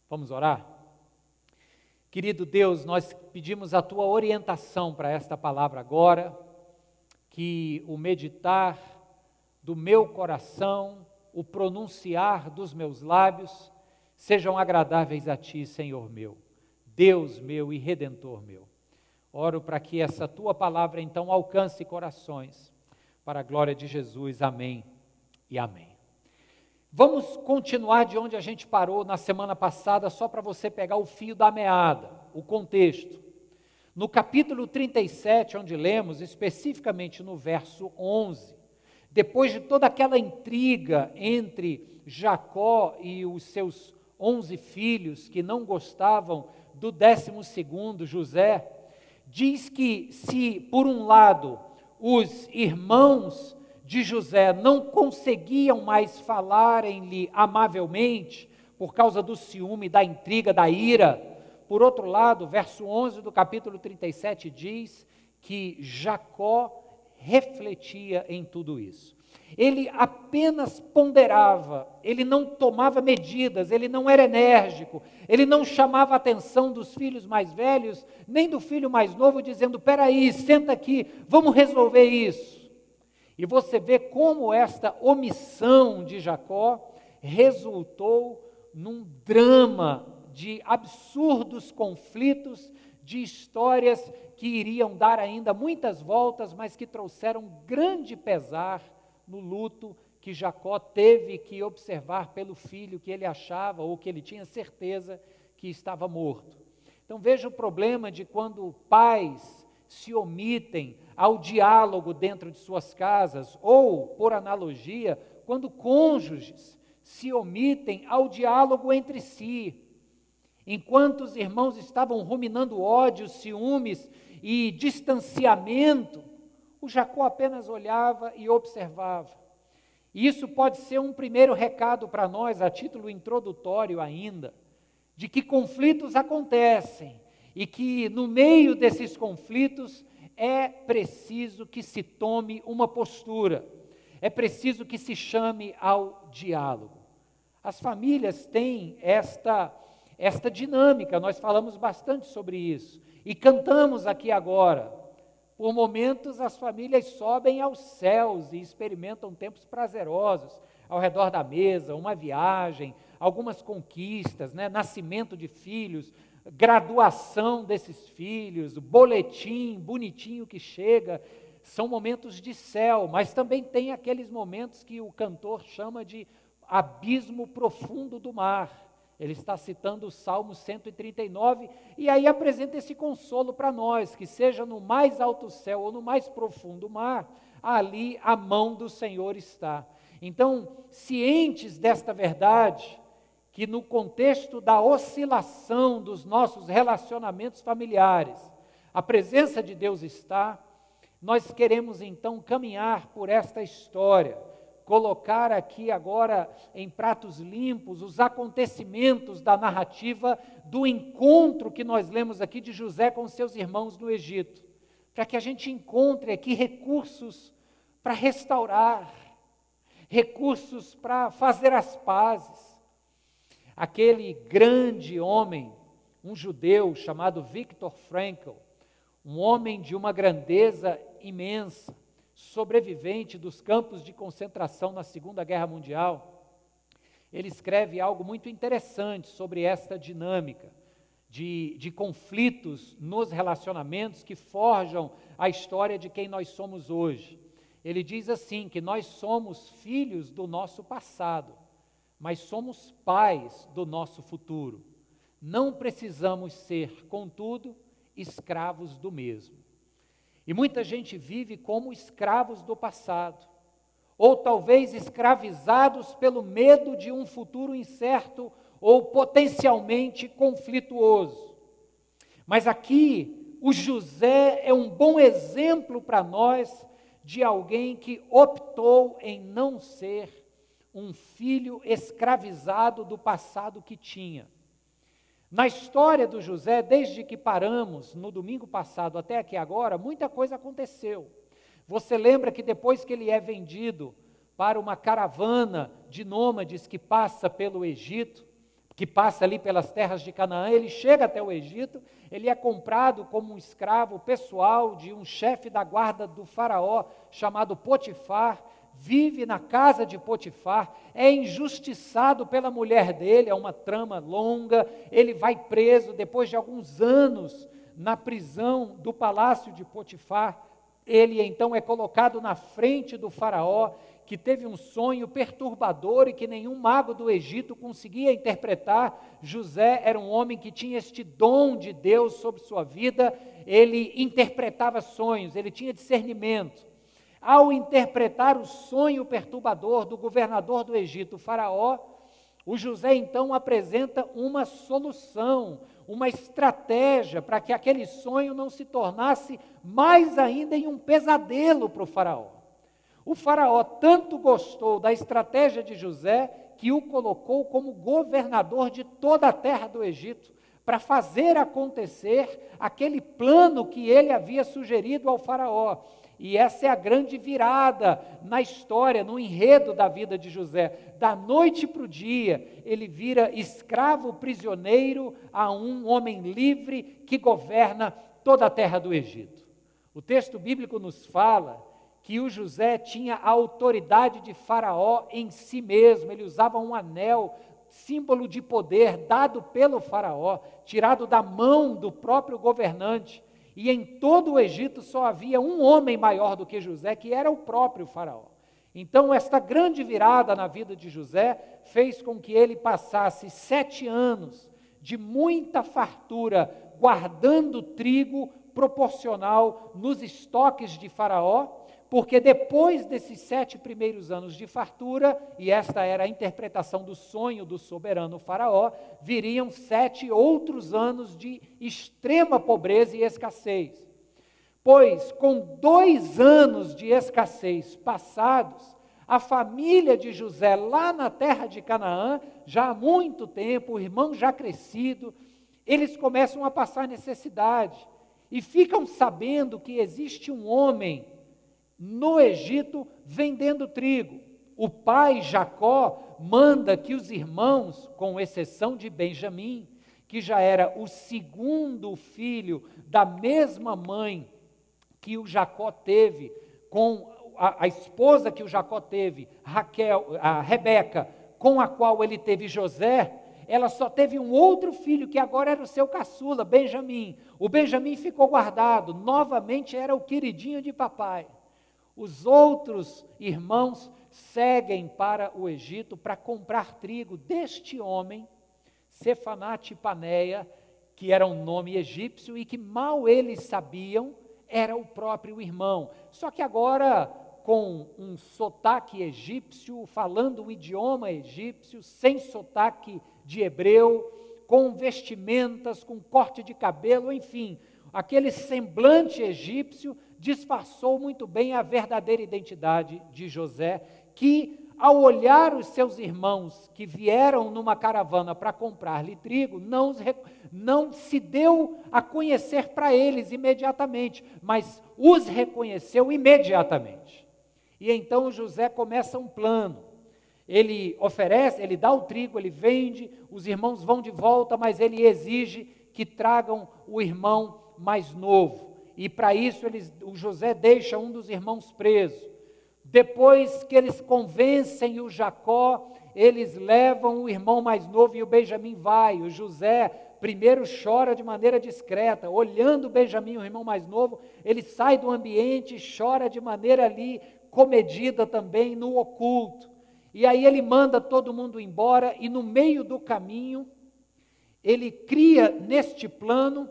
Vamos orar? Querido Deus, nós pedimos a tua orientação para esta palavra agora, que o meditar do meu coração, o pronunciar dos meus lábios, sejam agradáveis a ti, Senhor meu, Deus meu e Redentor meu. Oro para que essa tua palavra então alcance corações, para a glória de Jesus, amém e amém. Vamos continuar de onde a gente parou na semana passada, só para você pegar o fio da meada, o contexto. No capítulo 37, onde lemos, especificamente no verso 11, depois de toda aquela intriga entre Jacó e os seus 11 filhos que não gostavam do 12º, José, diz que se, por um lado, os irmãos de José não conseguiam mais falarem-lhe amavelmente, por causa do ciúme, da intriga, da ira, Por outro lado, verso 11 do capítulo 37 diz que Jacó refletia em tudo isso. Ele apenas ponderava, ele não tomava medidas, ele não era enérgico, ele não chamava a atenção dos filhos mais velhos, nem do filho mais novo, dizendo, peraí, senta aqui, vamos resolver isso. E você vê como esta omissão de Jacó resultou num drama de absurdos conflitos, de histórias que iriam dar ainda muitas voltas, mas que trouxeram grande pesar no luto que Jacó teve que observar pelo filho que ele achava ou que ele tinha certeza que estava morto. Então veja o problema de quando pais se omitem ao diálogo dentro de suas casas, ou, por analogia, quando cônjuges se omitem ao diálogo entre si. Enquanto os irmãos estavam ruminando ódio, ciúmes e distanciamento, o Jacó apenas olhava e observava. E isso pode ser um primeiro recado para nós, a título introdutório ainda, de que conflitos acontecem e que no meio desses conflitos é preciso que se tome uma postura, é preciso que se chame ao diálogo. As famílias têm esta dinâmica, nós falamos bastante sobre isso e cantamos aqui agora. Por momentos as famílias sobem aos céus e experimentam tempos prazerosos ao redor da mesa, uma viagem, algumas conquistas, nascimento de filhos, graduação desses filhos, boletim bonitinho que chega, são momentos de céu, mas também tem aqueles momentos que o cantor chama de abismo profundo do mar. Ele está citando o Salmo 139 e aí apresenta esse consolo para nós, que seja no mais alto céu ou no mais profundo mar, ali a mão do Senhor está. Então, cientes desta verdade, que no contexto da oscilação dos nossos relacionamentos familiares, a presença de Deus está, nós queremos então caminhar por esta história, colocar aqui agora em pratos limpos os acontecimentos da narrativa do encontro que nós lemos aqui de José com seus irmãos no Egito, para que a gente encontre aqui recursos para restaurar, recursos para fazer as pazes. Aquele grande homem, um judeu chamado Viktor Frankl, um homem de uma grandeza imensa, sobrevivente dos campos de concentração na Segunda Guerra Mundial, ele escreve algo muito interessante sobre esta dinâmica de conflitos nos relacionamentos que forjam a história de quem nós somos hoje. Ele diz assim, que nós somos filhos do nosso passado, mas somos pais do nosso futuro. Não precisamos ser, contudo, escravos do mesmo. E muita gente vive como escravos do passado, ou talvez escravizados pelo medo de um futuro incerto ou potencialmente conflituoso. Mas aqui, o José é um bom exemplo para nós de alguém que optou em não ser um filho escravizado do passado que tinha. Na história do José, desde que paramos no domingo passado até aqui agora, muita coisa aconteceu. Você lembra que depois que ele é vendido para uma caravana de nômades que passa pelo Egito, que passa ali pelas terras de Canaã, ele chega até o Egito, ele é comprado como um escravo pessoal de um chefe da guarda do faraó chamado Potifar, vive na casa de Potifar, é injustiçado pela mulher dele, é uma trama longa, ele vai preso depois de alguns anos na prisão do palácio de Potifar, ele então é colocado na frente do faraó, que teve um sonho perturbador e que nenhum mago do Egito conseguia interpretar. José era um homem que tinha este dom de Deus sobre sua vida, ele interpretava sonhos, ele tinha discernimento. Ao interpretar o sonho perturbador do governador do Egito, o faraó, o José então apresenta uma solução, uma estratégia para que aquele sonho não se tornasse mais ainda em um pesadelo para o faraó. O faraó tanto gostou da estratégia de José que o colocou como governador de toda a terra do Egito, para fazer acontecer aquele plano que ele havia sugerido ao faraó. E essa é a grande virada na história, no enredo da vida de José. Da noite para o dia, ele vira escravo prisioneiro a um homem livre que governa toda a terra do Egito. O texto bíblico nos fala que o José tinha a autoridade de Faraó em si mesmo. Ele usava um anel, símbolo de poder dado pelo Faraó, tirado da mão do próprio governante. E em todo o Egito só havia um homem maior do que José, que era o próprio Faraó. Então, esta grande virada na vida de José fez com que ele passasse 7 anos de muita fartura, guardando trigo proporcional nos estoques de Faraó, porque depois desses 7 primeiros anos de fartura, e esta era a interpretação do sonho do soberano Faraó, viriam 7 outros anos de extrema pobreza e escassez. Pois, com 2 anos de escassez passados, a família de José, lá na terra de Canaã, já há muito tempo, o irmão já crescido, eles começam a passar necessidade, e ficam sabendo que existe um homem no Egito vendendo trigo. O pai Jacó manda que os irmãos, com exceção de Benjamim, que já era o segundo filho da mesma mãe que o Jacó teve, com a esposa que o Jacó teve, a Rebeca, com a qual ele teve José, ela só teve um outro filho, que agora era o seu caçula, Benjamim. O Benjamim ficou guardado, novamente era o queridinho de papai. Os outros irmãos seguem para o Egito para comprar trigo deste homem, Sefanate Paneia, que era um nome egípcio e que mal eles sabiam, era o próprio irmão. Só que agora, com um sotaque egípcio, falando um idioma egípcio, sem sotaque de hebreu, com vestimentas, com corte de cabelo, enfim, aquele semblante egípcio disfarçou muito bem a verdadeira identidade de José, que, ao olhar os seus irmãos que vieram numa caravana para comprar-lhe trigo, não se deu a conhecer para eles imediatamente, mas os reconheceu imediatamente. E então José começa um plano. Ele oferece, ele dá o trigo, ele vende, os irmãos vão de volta, mas ele exige que tragam o irmão mais novo. E para isso o José deixa um dos irmãos preso. Depois que eles convencem o Jacó, eles levam o irmão mais novo e o Benjamim vai. O José primeiro chora de maneira discreta, olhando o Benjamim, o irmão mais novo, ele sai do ambiente e chora de maneira ali comedida também no oculto. E aí ele manda todo mundo embora e no meio do caminho ele cria neste plano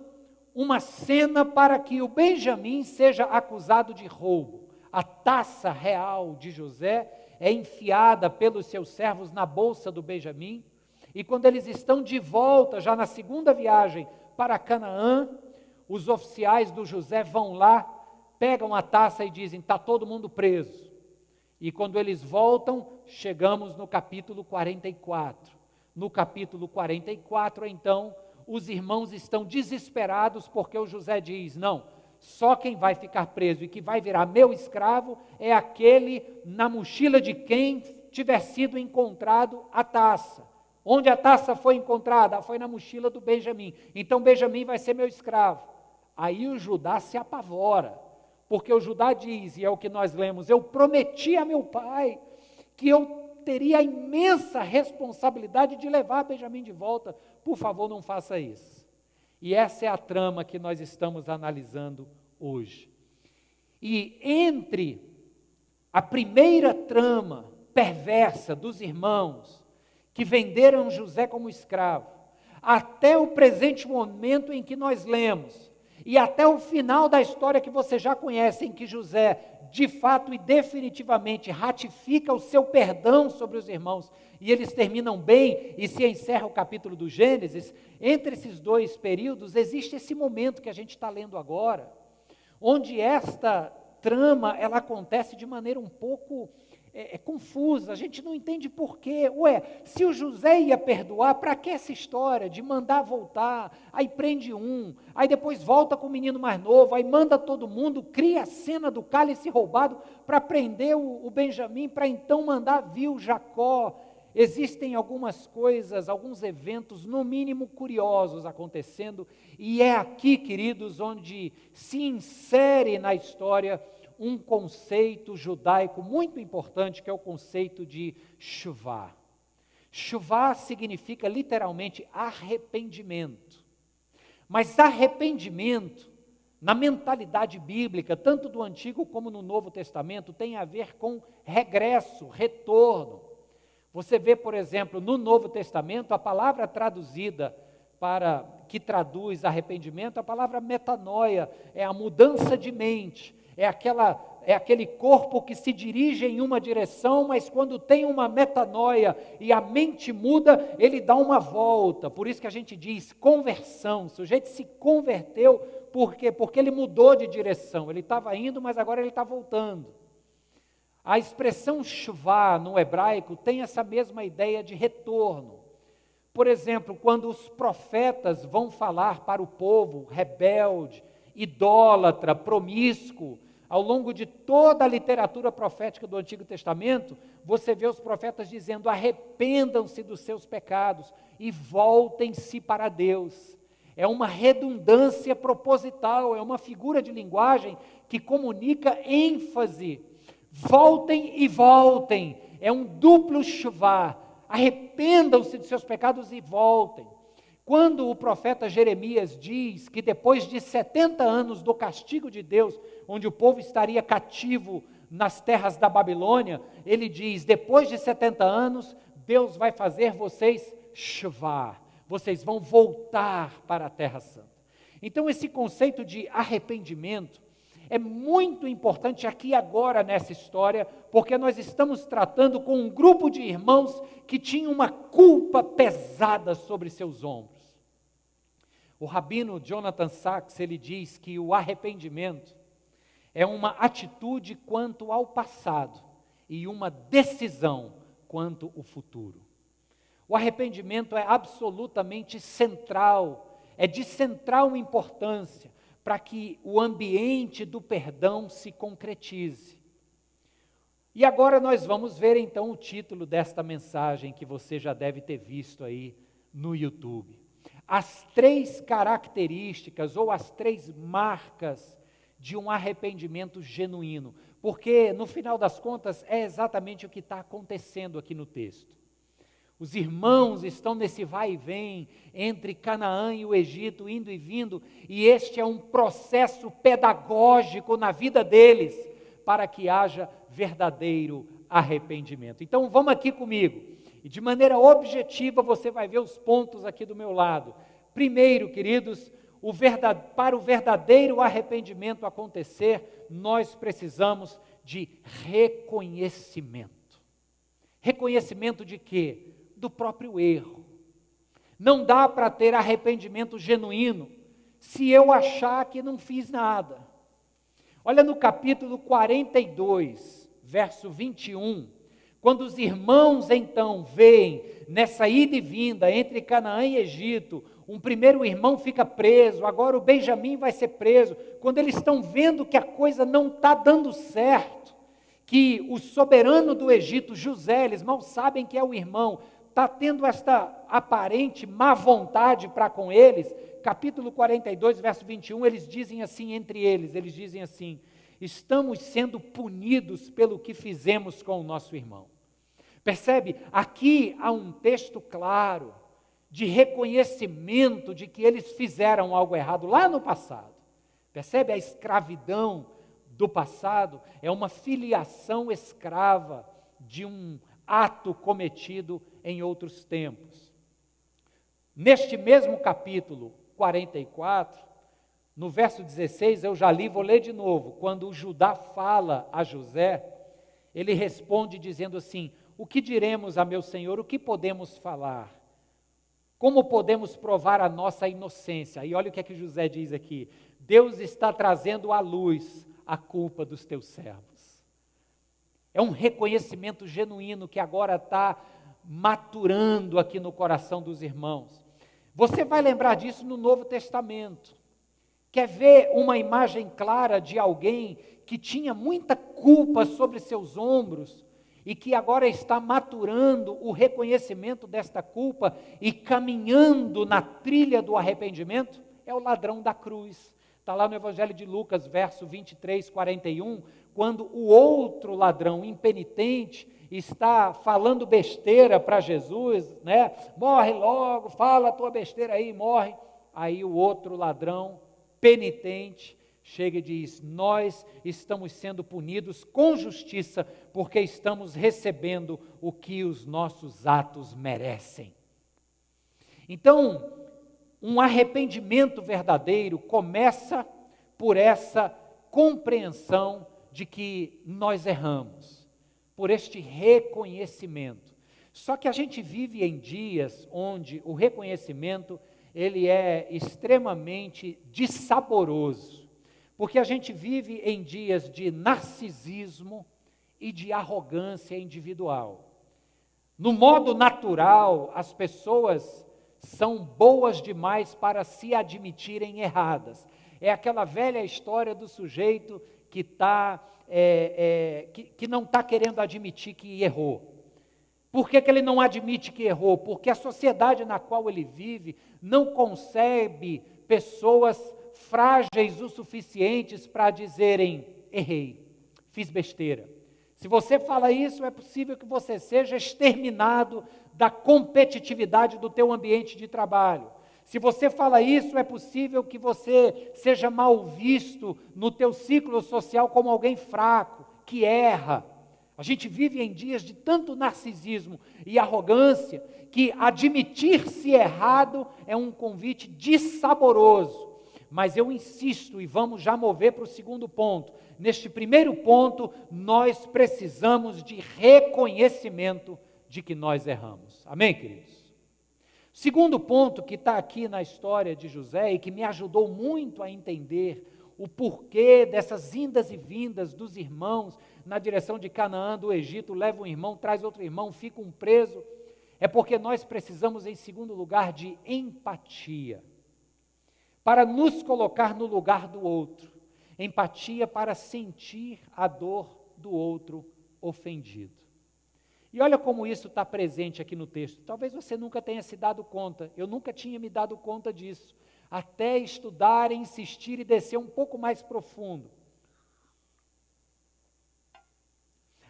uma cena para que o Benjamim seja acusado de roubo. A taça real de José é enfiada pelos seus servos na bolsa do Benjamim, e quando eles estão de volta, já na segunda viagem para Canaã, os oficiais do José vão lá, pegam a taça e dizem, está todo mundo preso. E quando eles voltam, chegamos no capítulo 44. No capítulo 44, então, os irmãos estão desesperados porque o José diz, não, só quem vai ficar preso e que vai virar meu escravo é aquele na mochila de quem tiver sido encontrado a taça. Onde a taça foi encontrada? Foi na mochila do Benjamim. Então Benjamim vai ser meu escravo. Aí o Judá se apavora, porque o Judá diz, e é o que nós lemos, eu prometi a meu pai que eu teria a imensa responsabilidade de levar Benjamim de volta. Por favor, não faça isso. E essa é a trama que nós estamos analisando hoje. E entre a primeira trama perversa dos irmãos que venderam José como escravo, até o presente momento em que nós lemos, e até o final da história que você já conhece, em que José, de fato e definitivamente, ratifica o seu perdão sobre os irmãos, e eles terminam bem, e se encerra o capítulo do Gênesis, entre esses dois períodos, existe esse momento que a gente está lendo agora, onde esta trama, ela acontece de maneira um pouco confusa, a gente não entende por quê. Ué, se o José ia perdoar, para que essa história de mandar voltar, aí prende um, aí depois volta com o menino mais novo, aí manda todo mundo, cria a cena do cálice roubado para prender o Benjamim, para então mandar vir o Jacó. Existem algumas coisas, alguns eventos, no mínimo curiosos acontecendo, e é aqui, queridos, onde se insere na história um conceito judaico muito importante, que é o conceito de Shuvá. Shuvá significa literalmente arrependimento. Mas arrependimento, na mentalidade bíblica, tanto do Antigo como no Novo Testamento, tem a ver com regresso, retorno. Você vê, por exemplo, no Novo Testamento, a palavra traduzida que traduz arrependimento, a palavra metanoia, é a mudança de mente. É aquele corpo que se dirige em uma direção, mas quando tem uma metanoia e a mente muda, ele dá uma volta. Por isso que a gente diz conversão. O sujeito se converteu, por quê? Porque ele mudou de direção. Ele estava indo, mas agora ele está voltando. A expressão shuvá no hebraico tem essa mesma ideia de retorno. Por exemplo, quando os profetas vão falar para o povo rebelde, idólatra, promíscuo, ao longo de toda a literatura profética do Antigo Testamento, você vê os profetas dizendo: arrependam-se dos seus pecados e voltem-se para Deus. É uma redundância proposital, é uma figura de linguagem que comunica ênfase. Voltem e voltem, é um duplo shuvá, arrependam-se de seus pecados e voltem. Quando o profeta Jeremias diz que depois de 70 anos do castigo de Deus, onde o povo estaria cativo nas terras da Babilônia, ele diz: depois de 70 anos, Deus vai fazer vocês shuvá, vocês vão voltar para a Terra Santa. Então esse conceito de arrependimento é muito importante aqui agora nessa história, porque nós estamos tratando com um grupo de irmãos que tinha uma culpa pesada sobre seus ombros. O rabino Jonathan Sacks, ele diz que o arrependimento é uma atitude quanto ao passado e uma decisão quanto ao futuro. O arrependimento é absolutamente central, é de central importância para que o ambiente do perdão se concretize. E agora nós vamos ver então o título desta mensagem que você já deve ter visto aí no YouTube. As 3 características ou as 3 marcas de um arrependimento genuíno. Porque no final das contas é exatamente o que está acontecendo aqui no texto. Os irmãos estão nesse vai e vem entre Canaã e o Egito, indo e vindo, e este é um processo pedagógico na vida deles, para que haja verdadeiro arrependimento. Então vamos aqui comigo, e de maneira objetiva você vai ver os pontos aqui do meu lado. Primeiro, queridos, para o verdadeiro arrependimento acontecer, nós precisamos de reconhecimento. Reconhecimento de quê? Do próprio erro. Não dá para ter arrependimento genuíno se eu achar que não fiz nada. Olha no capítulo 42, verso 21, quando os irmãos então veem nessa ida e vinda entre Canaã e Egito, um primeiro irmão fica preso, agora o Benjamim vai ser preso, quando eles estão vendo que a coisa não está dando certo, que o soberano do Egito, José, eles mal sabem que é o irmão, está tendo esta aparente má vontade para com eles, capítulo 42, verso 21, eles dizem assim entre eles, estamos sendo punidos pelo que fizemos com o nosso irmão. Percebe? Aqui há um texto claro, de reconhecimento de que eles fizeram algo errado lá no passado. Percebe? A escravidão do passado é uma filiação escrava de um ato cometido em outros tempos. Neste mesmo capítulo 44, no verso 16, eu já li, vou ler de novo. Quando o Judá fala a José, ele responde dizendo assim: o que diremos a meu senhor, o que podemos falar? Como podemos provar a nossa inocência? E olha o que é que José diz aqui: Deus está trazendo à luz a culpa dos teus servos. É um reconhecimento genuíno que agora está maturando aqui no coração dos irmãos. Você vai lembrar disso no Novo Testamento. Quer ver uma imagem clara de alguém que tinha muita culpa sobre seus ombros e que agora está maturando o reconhecimento desta culpa e caminhando na trilha do arrependimento? É o ladrão da cruz. Está lá no Evangelho de Lucas, verso 23, 41, quando o outro ladrão impenitente está falando besteira para Jesus, né? Morre logo, fala a tua besteira aí, morre. Aí o outro ladrão penitente chega e diz: nós estamos sendo punidos com justiça porque estamos recebendo o que os nossos atos merecem. Então, um arrependimento verdadeiro começa por essa compreensão de que nós erramos, por este reconhecimento. Só que a gente vive em dias onde o reconhecimento ele é extremamente dissaboroso, porque a gente vive em dias de narcisismo e de arrogância individual. No modo natural, as pessoas são boas demais para se admitirem erradas. É aquela velha história do sujeito que não está querendo admitir que errou. Por que ele não admite que errou? Porque a sociedade na qual ele vive não concebe pessoas frágeis o suficientes para dizerem: errei, fiz besteira. Se você fala isso, é possível que você seja exterminado da competitividade do teu ambiente de trabalho. Se você fala isso, é possível que você seja mal visto no teu ciclo social como alguém fraco, que erra. A gente vive em dias de tanto narcisismo e arrogância que admitir-se errado é um convite dissaboroso. Mas eu insisto, e vamos já mover para o segundo ponto. Neste primeiro ponto, nós precisamos de reconhecimento de que nós erramos. Amém, queridos? Segundo ponto que está aqui na história de José e que me ajudou muito a entender o porquê dessas indas e vindas dos irmãos na direção de Canaã, do Egito, leva um irmão, traz outro irmão, fica um preso, é porque nós precisamos, em segundo lugar, de empatia, para nos colocar no lugar do outro, empatia para sentir a dor do outro ofendido. E olha como isso está presente aqui no texto. Talvez você nunca tenha se dado conta, eu nunca tinha me dado conta disso, até estudar, insistir e descer um pouco mais profundo.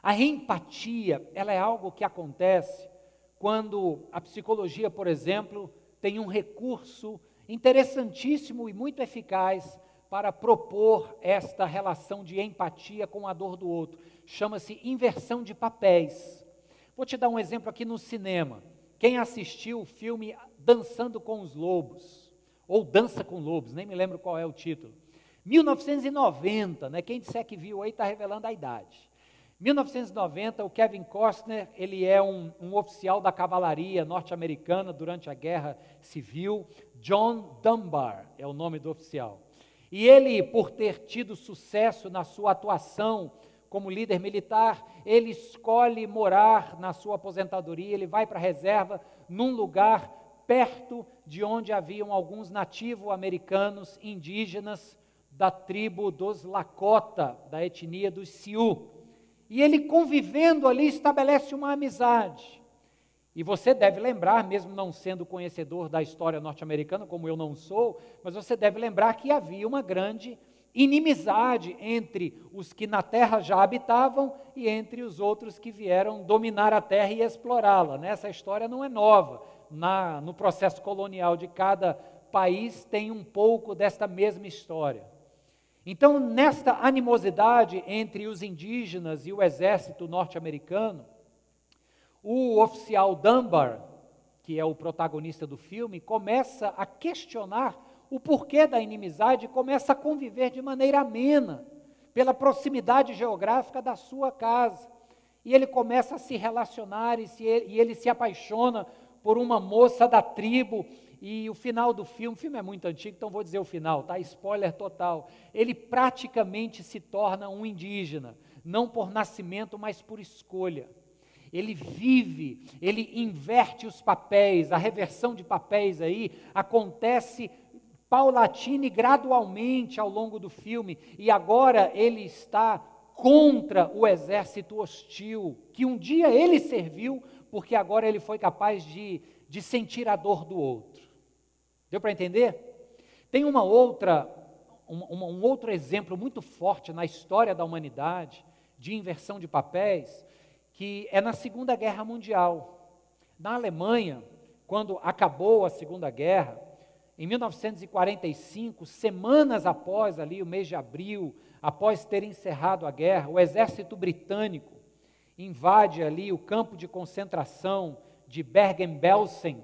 A empatia, ela é algo que acontece quando a psicologia, por exemplo, tem um recurso interessantíssimo e muito eficaz para propor esta relação de empatia com a dor do outro. Chama-se inversão de papéis. Vou te dar um exemplo aqui no cinema. Quem assistiu o filme Dançando com os Lobos, ou Dança com Lobos, nem me lembro qual é o título. 1990, né? Quem disser que viu aí está revelando a idade. 1990, o Kevin Costner, ele é um oficial da cavalaria norte-americana durante a Guerra Civil. John Dunbar é o nome do oficial. E ele, por ter tido sucesso na sua atuação como líder militar, ele escolhe morar na sua aposentadoria, ele vai para a reserva, num lugar perto de onde haviam alguns nativo-americanos indígenas da tribo dos Lakota, da etnia dos Sioux. E ele, convivendo ali, estabelece uma amizade. E você deve lembrar, mesmo não sendo conhecedor da história norte-americana, como eu não sou, mas você deve lembrar que havia uma grande inimizade entre os que na terra já habitavam e entre os outros que vieram dominar a terra e explorá-la. Né? Essa história não é nova. No processo colonial de cada país tem um pouco desta mesma história. Então, nesta animosidade entre os indígenas e o exército norte-americano, o oficial Dunbar, que é o protagonista do filme, começa a questionar o porquê da inimizade e começa a conviver de maneira amena, pela proximidade geográfica da sua casa. E ele começa a se relacionar e ele se apaixona por uma moça da tribo. E o final do filme, o filme é muito antigo, então vou dizer o final, tá? Spoiler total. Ele praticamente se torna um indígena. não por nascimento, mas por escolha. Ele vive, ele inverte os papéis, a reversão de papéis aí acontece paulatina e gradualmente ao longo do filme, e agora ele está contra o exército hostil, que um dia ele serviu, porque agora ele foi capaz de sentir a dor do outro. Deu para entender? Tem um outro exemplo muito forte na história da humanidade, de inversão de papéis, que é na Segunda Guerra Mundial. Na Alemanha, quando acabou a Segunda Guerra, em 1945, semanas após ali, o mês de abril, após ter encerrado a guerra, o exército britânico invade ali o campo de concentração de Bergen-Belsen,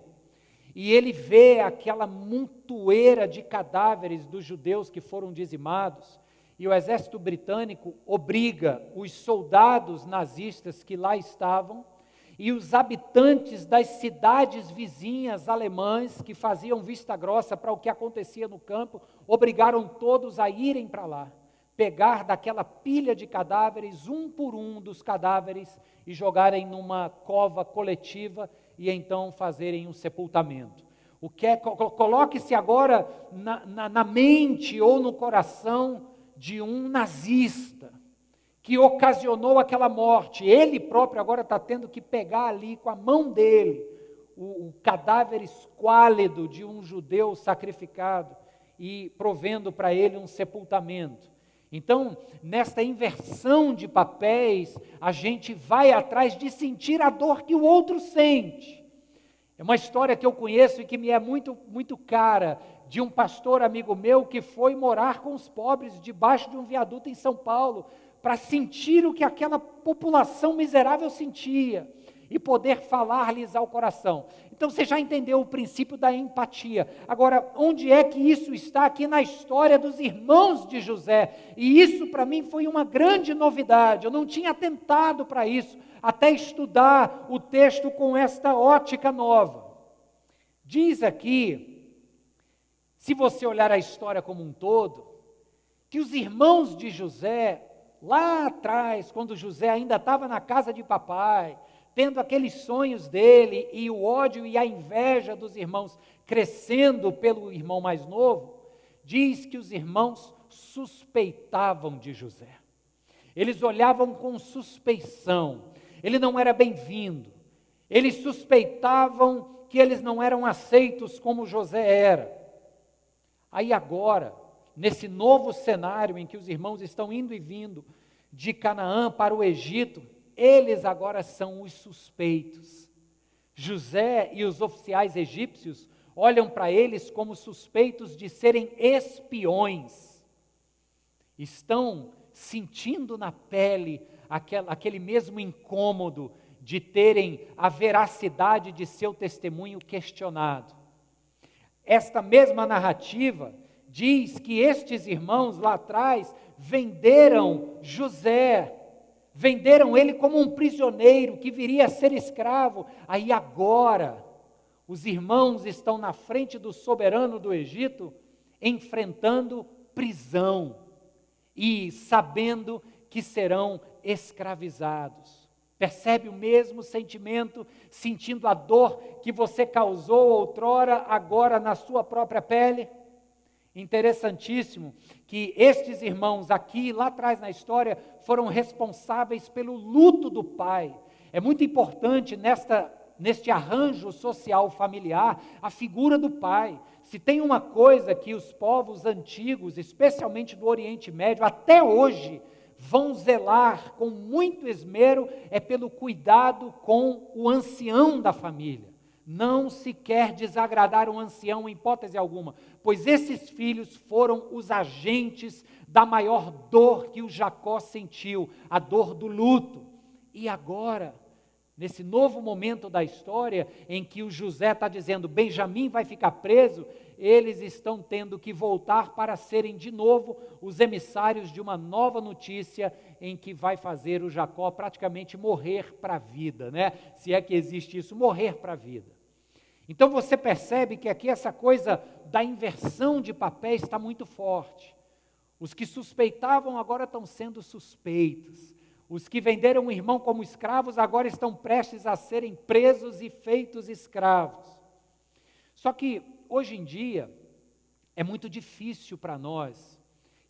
e ele vê aquela montoeira de cadáveres dos judeus que foram dizimados, e o exército britânico obriga os soldados nazistas que lá estavam e os habitantes das cidades vizinhas alemãs que faziam vista grossa para o que acontecia no campo, obrigaram todos a irem para lá, pegar daquela pilha de cadáveres, um por um dos cadáveres, e jogarem numa cova coletiva e então fazerem um sepultamento. Coloque-se agora na mente ou no coração de um nazista que ocasionou aquela morte. Ele próprio agora está tendo que pegar ali com a mão dele o cadáver esquálido de um judeu sacrificado e provendo para ele um sepultamento. Então, nesta inversão de papéis, a gente vai atrás de sentir a dor que o outro sente. É uma história que eu conheço e que me é muito, muito cara, de um pastor amigo meu que foi morar com os pobres debaixo de um viaduto em São Paulo, para sentir o que aquela população miserável sentia e poder falar-lhes ao coração. Então você já entendeu o princípio da empatia. Agora, onde é que isso está aqui na história dos irmãos de José? E isso para mim foi uma grande novidade, eu não tinha atentado para isso, até estudar o texto com esta ótica nova. Diz aqui, se você olhar a história como um todo, que os irmãos de José, lá atrás, quando José ainda estava na casa de papai, tendo aqueles sonhos dele, e o ódio e a inveja dos irmãos crescendo pelo irmão mais novo, diz que os irmãos suspeitavam de José. Eles olhavam com suspeição, ele não era bem-vindo, eles suspeitavam que eles não eram aceitos como José era. Aí agora, nesse novo cenário em que os irmãos estão indo e vindo de Canaã para o Egito, eles agora são os suspeitos. José e os oficiais egípcios olham para eles como suspeitos de serem espiões. Estão sentindo na pele aquele mesmo incômodo de terem a veracidade de seu testemunho questionado. Esta mesma narrativa diz que estes irmãos lá atrás venderam José, venderam ele como um prisioneiro que viria a ser escravo. Aí agora, os irmãos estão na frente do soberano do Egito, enfrentando prisão e sabendo que serão escravizados. Percebe o mesmo sentimento, sentindo a dor que você causou outrora, agora na sua própria pele? Interessantíssimo que estes irmãos aqui, lá atrás na história, foram responsáveis pelo luto do pai. É muito importante neste arranjo social familiar a figura do pai. Se tem uma coisa que os povos antigos, especialmente do Oriente Médio, até hoje, vão zelar com muito esmero, é pelo cuidado com o ancião da família. Não se quer desagradar um ancião em hipótese alguma, pois esses filhos foram os agentes da maior dor que o Jacó sentiu, a dor do luto. E agora, nesse novo momento da história, em que o José está dizendo, Benjamim vai ficar preso, eles estão tendo que voltar para serem de novo os emissários de uma nova notícia em que vai fazer o Jacó praticamente morrer para a vida, né? Se é que existe isso, morrer para a vida. Então você percebe que aqui essa coisa da inversão de papéis está muito forte. Os que suspeitavam agora estão sendo suspeitos. Os que venderam o irmão como escravos agora estão prestes a serem presos e feitos escravos. Só que, hoje em dia, é muito difícil para nós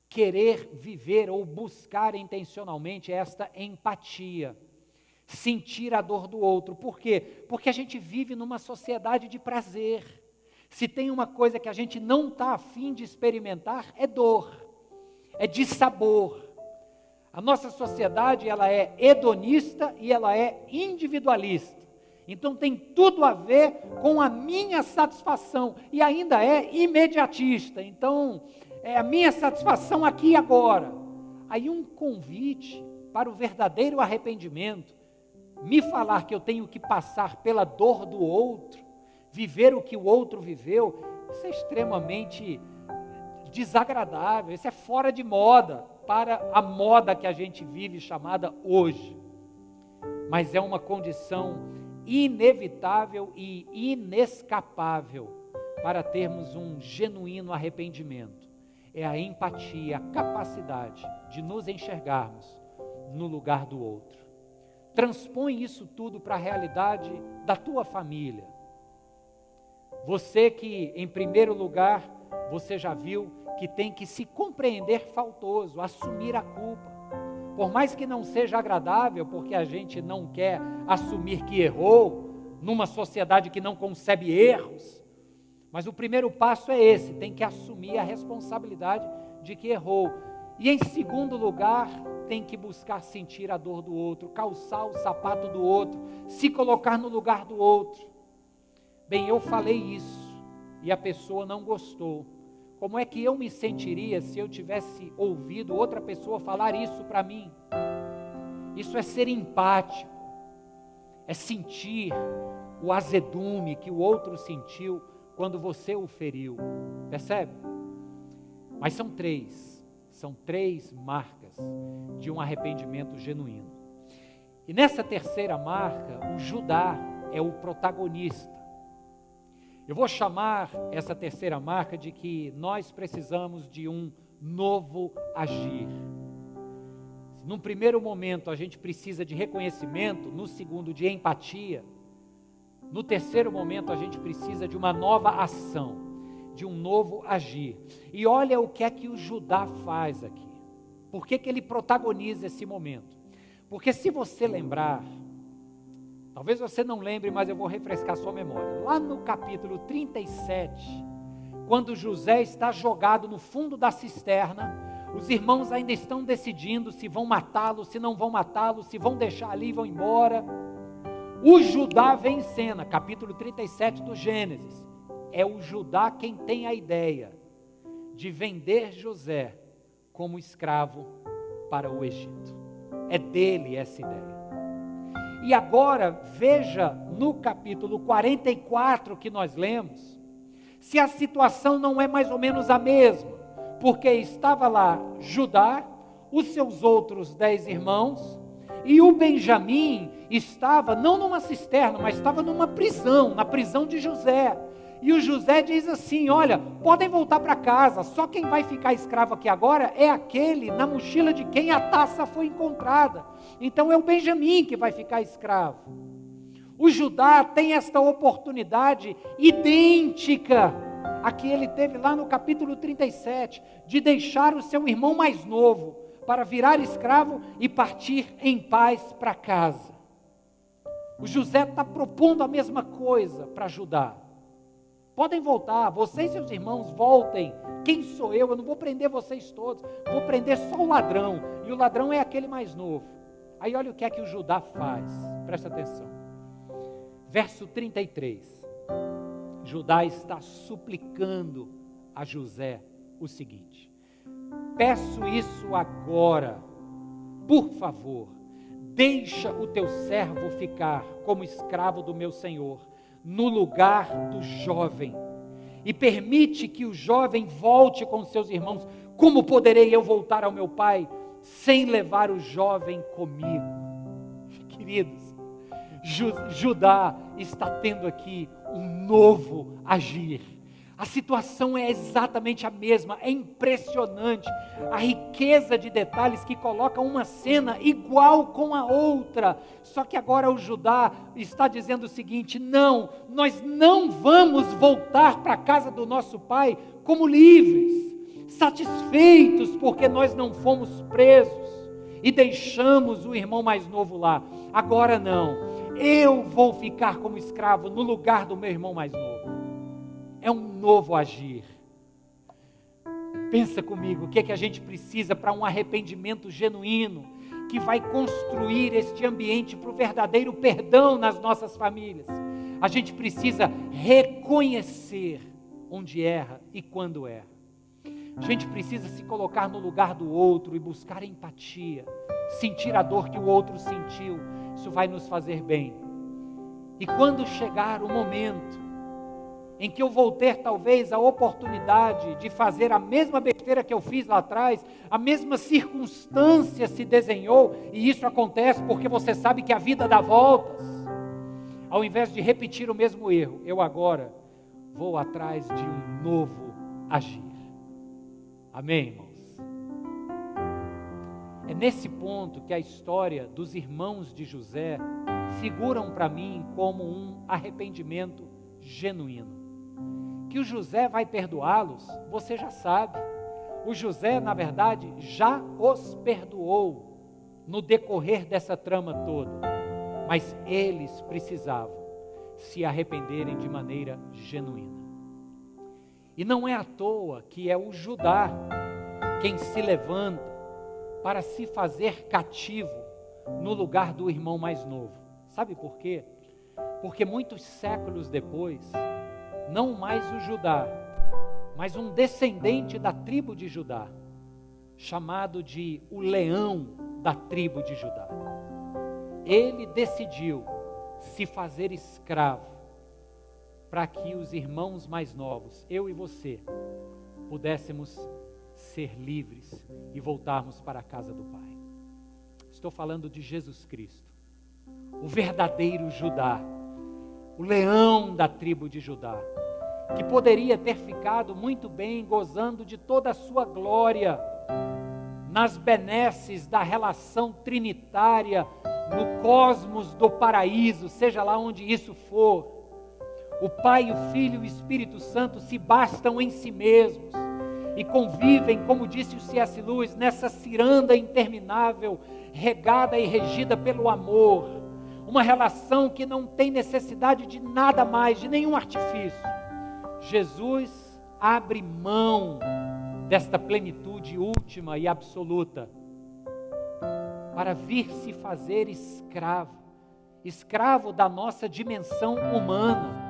querer viver ou buscar intencionalmente esta empatia, sentir a dor do outro. Por quê? Porque a gente vive numa sociedade de prazer. Se tem uma coisa que a gente não está afim de experimentar, é dor, é dissabor. A nossa sociedade, ela é hedonista e ela é individualista. Então tem tudo a ver com a minha satisfação e ainda é imediatista. Então é a minha satisfação aqui e agora. Aí um convite para o verdadeiro arrependimento, me falar que eu tenho que passar pela dor do outro, viver o que o outro viveu, isso é extremamente desagradável, isso é fora de moda para a moda que a gente vive chamada hoje. Mas é uma condição inevitável e inescapável para termos um genuíno arrependimento. É a empatia, a capacidade de nos enxergarmos no lugar do outro. Transpõe isso tudo para a realidade da tua família. Você que, em primeiro lugar, você já viu que tem que se compreender faltoso, assumir a culpa. Por mais que não seja agradável, porque a gente não quer assumir que errou, numa sociedade que não concebe erros, mas o primeiro passo é esse, tem que assumir a responsabilidade de que errou. E em segundo lugar, tem que buscar sentir a dor do outro, calçar o sapato do outro, se colocar no lugar do outro. Bem, eu falei isso e a pessoa não gostou. Como é que eu me sentiria se eu tivesse ouvido outra pessoa falar isso para mim? Isso é ser empático, é sentir o azedume que o outro sentiu quando você o feriu, percebe? Mas são três marcas de um arrependimento genuíno. E nessa terceira marca, o Judá é o protagonista. Eu vou chamar essa terceira marca de que nós precisamos de um novo agir. Num primeiro momento a gente precisa de reconhecimento, no segundo de empatia, no terceiro momento a gente precisa de uma nova ação, de um novo agir. E olha o que é que o Judá faz aqui. Por que que ele protagoniza esse momento? Porque se você lembrar, talvez você não lembre, mas eu vou refrescar sua memória. Lá no capítulo 37, quando José está jogado no fundo da cisterna, os irmãos ainda estão decidindo se vão matá-lo, se não vão matá-lo, se vão deixar ali e vão embora. O Judá vem em cena, capítulo 37 do Gênesis. É o Judá quem tem a ideia de vender José como escravo para o Egito. É dele essa ideia. E agora, veja no capítulo 44 que nós lemos, se a situação não é mais ou menos a mesma, porque estava lá Judá, os seus outros 10 irmãos, e o Benjamim estava não numa cisterna, mas estava numa prisão, na prisão de José. E o José diz assim: olha, podem voltar para casa, só quem vai ficar escravo aqui agora é aquele na mochila de quem a taça foi encontrada. Então é o Benjamim que vai ficar escravo. O Judá tem esta oportunidade idêntica a que ele teve lá no capítulo 37, de deixar o seu irmão mais novo para virar escravo e partir em paz para casa. O José está propondo a mesma coisa para Judá. Podem voltar, vocês e seus irmãos voltem. Quem sou eu? Eu não vou prender vocês todos, vou prender só o ladrão, e o ladrão é aquele mais novo. Aí olha o que é que o Judá faz, presta atenção. Verso 33, Judá está suplicando a José o seguinte: peço isso agora, por favor, deixa o teu servo ficar como escravo do meu senhor, no lugar do jovem, e permite que o jovem volte com seus irmãos. Como poderei eu voltar ao meu pai sem levar o jovem comigo? Queridos, Judá está tendo aqui um novo agir. A situação é exatamente a mesma, é impressionante a riqueza de detalhes que coloca uma cena igual com a outra. Só que agora o Judá está dizendo o seguinte: não, nós não vamos voltar para a casa do nosso pai como livres, satisfeitos porque nós não fomos presos e deixamos o irmão mais novo lá. Agora não, eu vou ficar como escravo no lugar do meu irmão mais novo. É um novo agir. Pensa comigo, o que é que a gente precisa para um arrependimento genuíno, que vai construir este ambiente para o verdadeiro perdão nas nossas famílias? A gente precisa reconhecer onde erra e quando erra. A gente precisa se colocar no lugar do outro e buscar empatia, sentir a dor que o outro sentiu. Isso vai nos fazer bem. E quando chegar o momento em que eu vou ter talvez a oportunidade de fazer a mesma besteira que eu fiz lá atrás, a mesma circunstância se desenhou, e isso acontece porque você sabe que a vida dá voltas. Ao invés de repetir o mesmo erro, eu agora vou atrás de um novo agir. Amém, irmãos? É nesse ponto que a história dos irmãos de José figuram para mim como um arrependimento genuíno. Que o José vai perdoá-los, você já sabe. O José, na verdade, já os perdoou no decorrer dessa trama toda. Mas eles precisavam se arrependerem de maneira genuína. E não é à toa que é o Judá quem se levanta para se fazer cativo no lugar do irmão mais novo. Sabe por quê? Porque muitos séculos depois, não mais o Judá, mas um descendente da tribo de Judá, chamado de o leão da tribo de Judá, ele decidiu se fazer escravo para que os irmãos mais novos, eu e você, pudéssemos ser livres e voltarmos para a casa do Pai. Estou falando de Jesus Cristo, o verdadeiro Judá, o leão da tribo de Judá, que poderia ter ficado muito bem gozando de toda a sua glória nas benesses da relação trinitária no cosmos do paraíso, seja lá onde isso for. O Pai, o Filho e o Espírito Santo se bastam em si mesmos e convivem, como disse o C.S. Lewis, nessa ciranda interminável, regada e regida pelo amor. Uma relação que não tem necessidade de nada mais, de nenhum artifício. Jesus abre mão desta plenitude última e absoluta para vir se fazer escravo, escravo da nossa dimensão humana,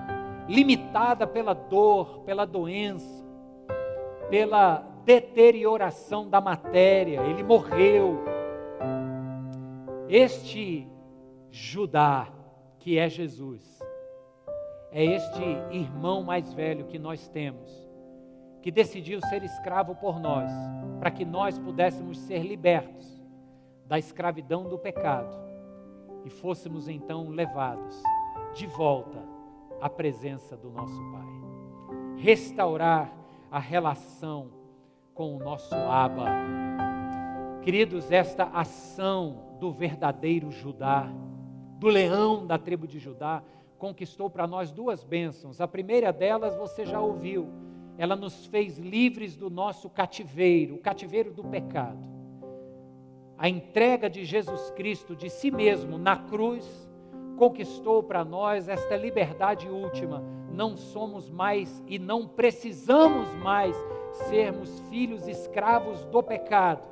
limitada pela dor, pela doença, pela deterioração da matéria. Ele morreu. Este Judá, que é Jesus, é este irmão mais velho que nós temos, que decidiu ser escravo por nós, para que nós pudéssemos ser libertos da escravidão do pecado e fôssemos então levados de volta à presença do nosso Pai. Restaurar a relação com o nosso Abba. Queridos, esta ação do verdadeiro Judá, do leão da tribo de Judá, conquistou para nós duas bênçãos. A primeira delas você já ouviu, ela nos fez livres do nosso cativeiro, o cativeiro do pecado. A entrega de Jesus Cristo de si mesmo na cruz conquistou para nós esta liberdade última. Não somos mais e não precisamos mais sermos filhos escravos do pecado.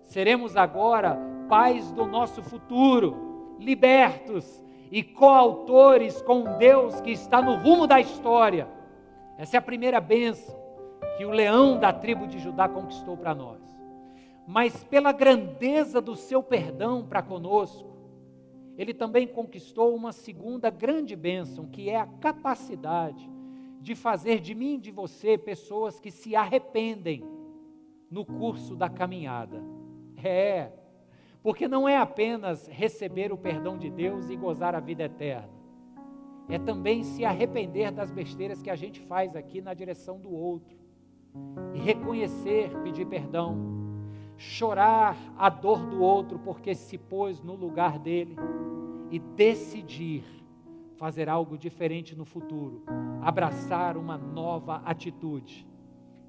Seremos agora pais do nosso futuro, libertos e coautores com Deus que está no rumo da história. Essa é a primeira bênção que o leão da tribo de Judá conquistou para nós. Mas pela grandeza do seu perdão para conosco, ele também conquistou uma segunda grande bênção, que é a capacidade de fazer de mim e de você pessoas que se arrependem no curso da caminhada. Porque não é apenas receber o perdão de Deus e gozar a vida eterna. é também se arrepender das besteiras que a gente faz aqui na direção do outro. E reconhecer, pedir perdão, chorar a dor do outro porque se pôs no lugar dele e decidir fazer algo diferente no futuro, abraçar uma nova atitude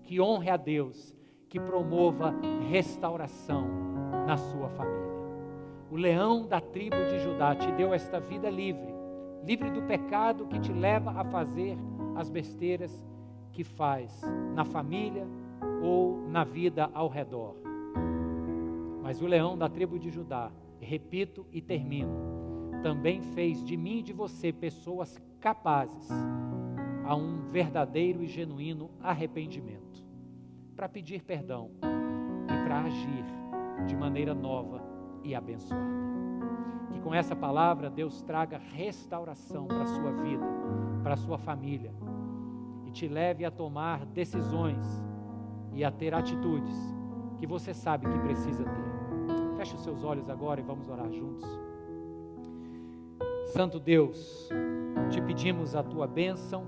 que honre a Deus, que promova restauração na sua família. O leão da tribo de Judá te deu esta vida livre, livre do pecado que te leva a fazer as besteiras que faz na família ou na vida ao redor. Mas o leão da tribo de Judá, repito e termino, também fez de mim e de você pessoas capazes a um verdadeiro e genuíno arrependimento, para pedir perdão e para agir de maneira nova e abençoada. Que com essa palavra Deus traga restauração para a sua vida, para a sua família, e te leve a tomar decisões e a ter atitudes que você sabe que precisa ter. Feche os seus olhos agora e vamos orar juntos. Santo Deus, te pedimos a tua bênção,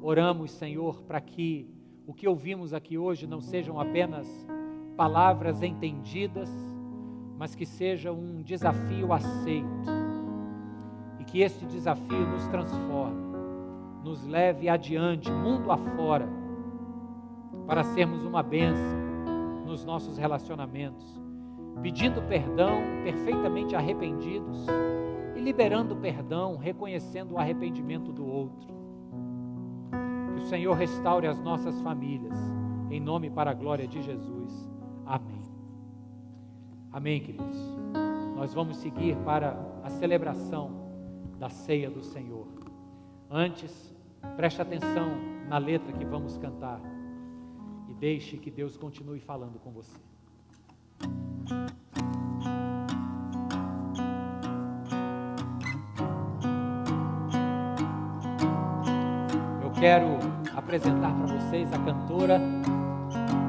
oramos, Senhor, para que o que ouvimos aqui hoje não sejam apenas palavras entendidas, mas que seja um desafio aceito, e que este desafio nos transforme, nos leve adiante, mundo afora, para sermos uma bênção nos nossos relacionamentos, pedindo perdão, perfeitamente arrependidos, e liberando perdão, reconhecendo o arrependimento do outro. Que o Senhor restaure as nossas famílias, em nome e para a glória de Jesus. Amém. Amém, queridos. Nós vamos seguir para a celebração da ceia do Senhor. Antes, preste atenção na letra que vamos cantar e deixe que Deus continue falando com você. Eu quero apresentar para vocês a cantora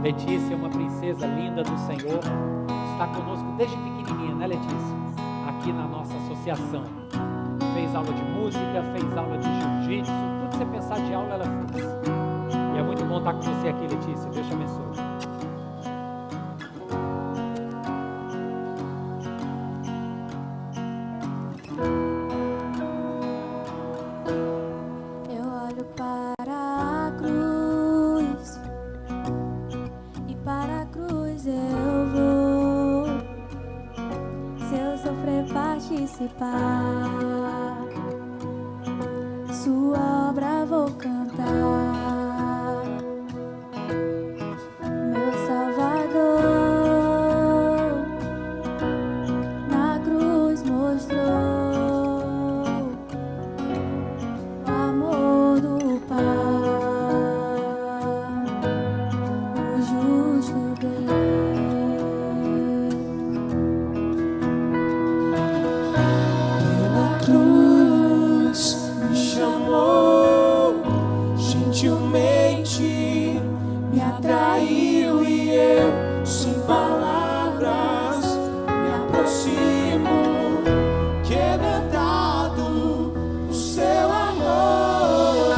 Letícia, uma princesa linda do Senhor. Está conosco desde pequenininha, né, Letícia? Aqui na nossa associação. Fez aula de música, fez aula de jiu-jitsu, tudo que você pensar de aula ela fez. E é muito bom estar com você aqui, Letícia. Deus te abençoe. Eu olho para a cruz e para a cruz eu vou. Se eu sofrer, participar, sua obra vou cantar. Meu Salvador na cruz mostrou o amor do Pai, o justo Pela cruz me chamou, gentilmente me atraiu e eu, sem palavras, me aproximo, quebrantado o seu amor.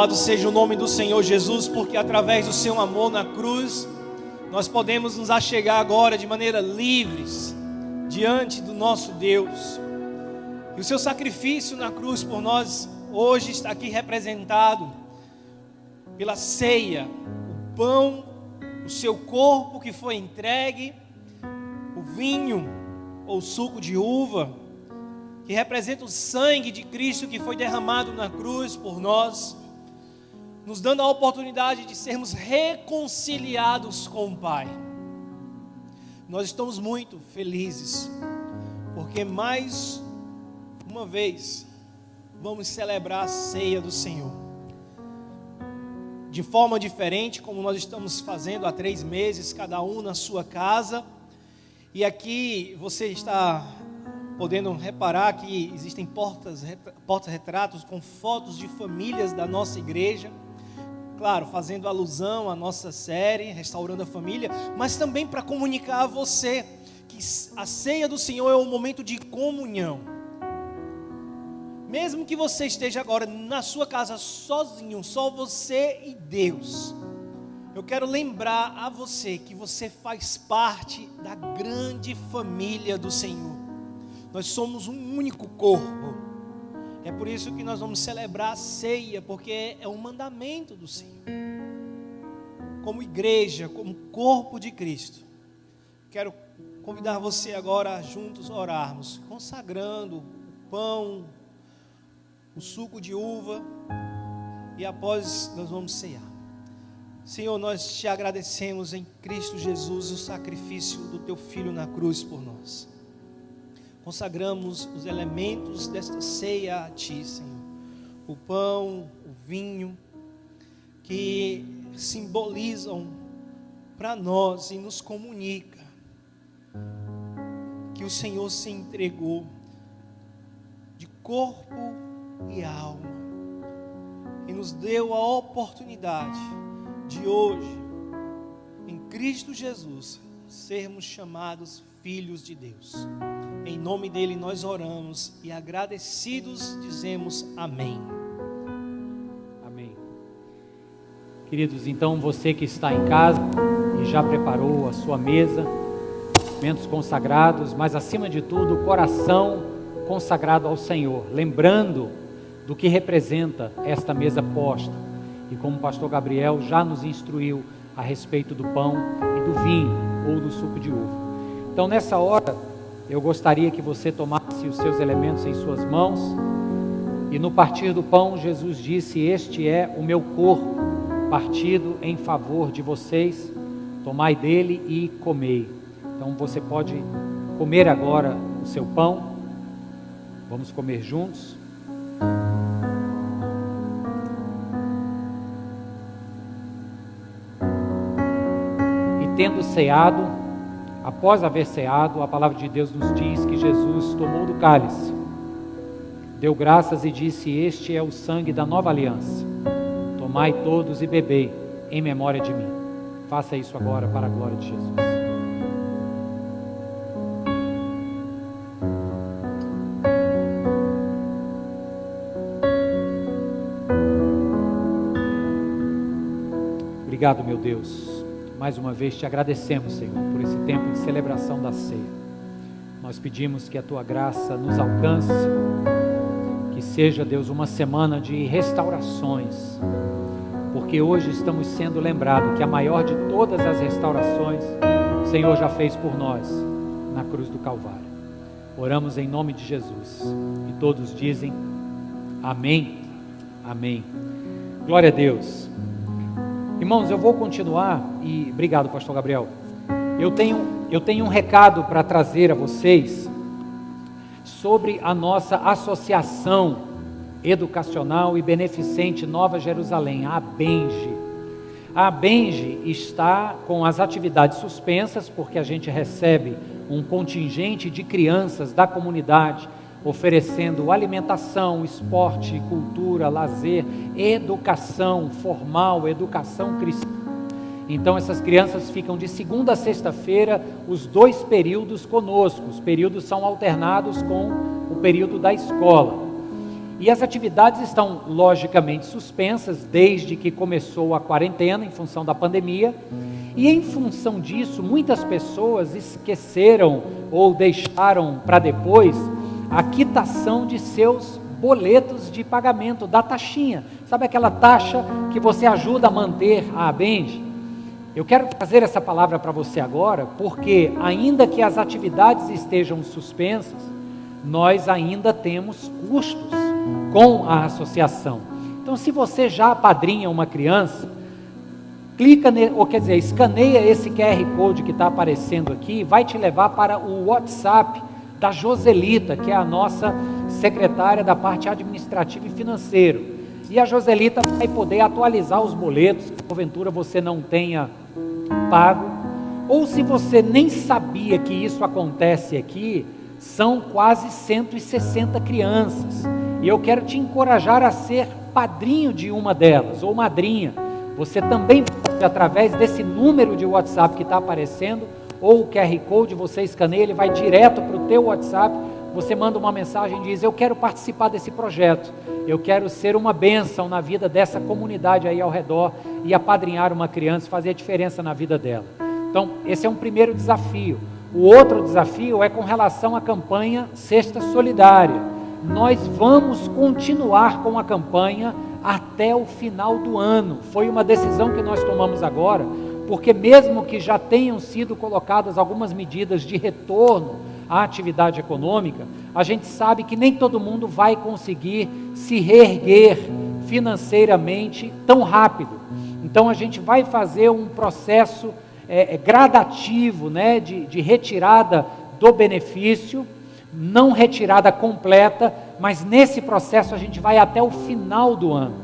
Louvado seja o nome do Senhor Jesus, porque através do seu amor na cruz, nós podemos nos achegar agora de maneira livres diante do nosso Deus. E o seu sacrifício na cruz por nós hoje está aqui representado pela ceia, o pão, o seu corpo que foi entregue, o vinho ou suco de uva, que representa o sangue de Cristo que foi derramado na cruz por nós, nos dando a oportunidade de sermos reconciliados com o Pai. Nós estamos muito felizes, porque mais uma vez vamos celebrar a ceia do Senhor, de forma diferente, como nós estamos fazendo há 3 meses, cada um na sua casa. E aqui você está podendo reparar que existem portas-retratos com fotos de famílias da nossa igreja, claro, fazendo alusão à nossa série Restaurando a Família, mas também para comunicar a você que a ceia do Senhor é um momento de comunhão. Mesmo que você esteja agora na sua casa sozinho, só você e Deus, eu quero lembrar a você que você faz parte da grande família do Senhor. Nós somos um único corpo. É por isso que nós vamos celebrar a ceia, porque é um mandamento do Senhor. Como igreja, como corpo de Cristo, quero convidar você agora a juntos orarmos, consagrando o pão, o suco de uva, e após nós vamos ceiar. Senhor, nós te agradecemos em Cristo Jesus o sacrifício do teu Filho na cruz por nós. Consagramos os elementos desta ceia a ti, Senhor. O pão, o vinho, que simbolizam para nós e nos comunica que o Senhor se entregou de corpo e alma e nos deu a oportunidade de hoje, em Cristo Jesus, sermos chamados filhos de Deus. Em nome dele nós oramos e agradecidos dizemos amém. Amém. Queridos, então você que está em casa e já preparou a sua mesa, alimentos consagrados, mas acima de tudo o coração consagrado ao Senhor, lembrando do que representa esta mesa posta. E como o pastor Gabriel já nos instruiu a respeito do pão e do vinho ou do suco de uva. Então nessa hora eu gostaria que você tomasse os seus elementos em suas mãos e no partir do pão Jesus disse: este é o meu corpo partido em favor de vocês, tomai dele e comei. Então você pode comer agora o seu pão, vamos comer juntos. Tendo ceado, após haver ceado, a palavra de Deus nos diz que Jesus tomou do cálice, deu graças e disse: este é o sangue da nova aliança, tomai todos e bebei em memória de mim. Faça isso agora para a glória de Jesus. Obrigado, meu Deus. Mais uma vez te agradecemos, Senhor, por esse tempo de celebração da ceia. Nós pedimos que a tua graça nos alcance, que seja, Deus, uma semana de restaurações, porque hoje estamos sendo lembrados que a maior de todas as restaurações o Senhor já fez por nós na cruz do Calvário. Oramos em nome de Jesus e todos dizem amém, amém. Glória a Deus. Irmãos, eu vou continuar e obrigado, pastor Gabriel. Eu tenho um recado para trazer a vocês sobre a nossa associação educacional e beneficente Nova Jerusalém, a ABENGE. A ABENGE está com as atividades suspensas porque a gente recebe um contingente de crianças da comunidade oferecendo alimentação, esporte, cultura, lazer, educação formal, educação cristã. Então essas crianças ficam de segunda a sexta-feira, os 2 períodos conosco. Os períodos são alternados com o período da escola. E as atividades estão logicamente suspensas desde que começou a quarentena em função da pandemia. E em função disso, muitas pessoas esqueceram ou deixaram para depois a quitação de seus boletos de pagamento, da taxinha. Sabe aquela taxa que você ajuda a manter a Abend? Eu quero trazer essa palavra para você agora, porque ainda que as atividades estejam suspensas, nós ainda temos custos com a associação. Então, se você já apadrinha uma criança, escaneia esse QR Code que está aparecendo aqui, vai te levar para o WhatsApp da Joselita, que é a nossa secretária da parte administrativa e financeira. E a Joselita vai poder atualizar os boletos, que porventura você não tenha pago, ou se você nem sabia que isso acontece aqui, são quase 160 crianças, e eu quero te encorajar a ser padrinho de uma delas, ou madrinha. Você também pode, através desse número de WhatsApp que está aparecendo, ou o QR Code, você escaneia, ele vai direto para o teu WhatsApp, você manda uma mensagem e diz: eu quero participar desse projeto, eu quero ser uma bênção na vida dessa comunidade aí ao redor, e apadrinhar uma criança, fazer a diferença na vida dela. Então, esse é um primeiro desafio. O outro desafio é com relação à campanha Cesta Solidária. Nós vamos continuar com a campanha até o final do ano. Foi uma decisão que nós tomamos agora, porque mesmo que já tenham sido colocadas algumas medidas de retorno à atividade econômica, a gente sabe que nem todo mundo vai conseguir se reerguer financeiramente tão rápido. Então a gente vai fazer um processo gradativo, né, de retirada do benefício, não retirada completa, mas nesse processo a gente vai até o final do ano.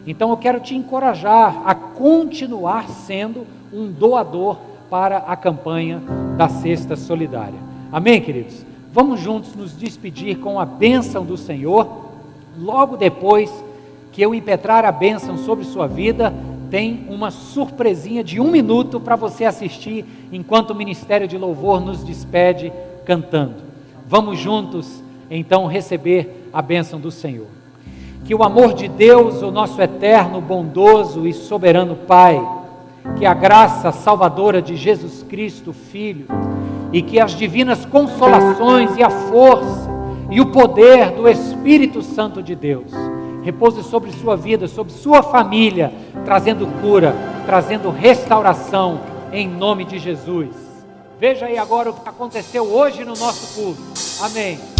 Então eu quero te encorajar a continuar sendo um doador para a campanha da Cesta Solidária. Amém, queridos? Vamos juntos nos despedir com a bênção do Senhor. Logo depois que eu impetrar a bênção sobre sua vida, tem uma surpresinha de 1 minuto para você assistir enquanto o Ministério de Louvor nos despede cantando. Vamos juntos então receber a bênção do Senhor. Que o amor de Deus, o nosso eterno, bondoso e soberano Pai, que a graça salvadora de Jesus Cristo, Filho, e que as divinas consolações e a força e o poder do Espírito Santo de Deus repouse sobre sua vida, sobre sua família, trazendo cura, trazendo restauração, em nome de Jesus. Veja aí agora o que aconteceu hoje no nosso culto. Amém.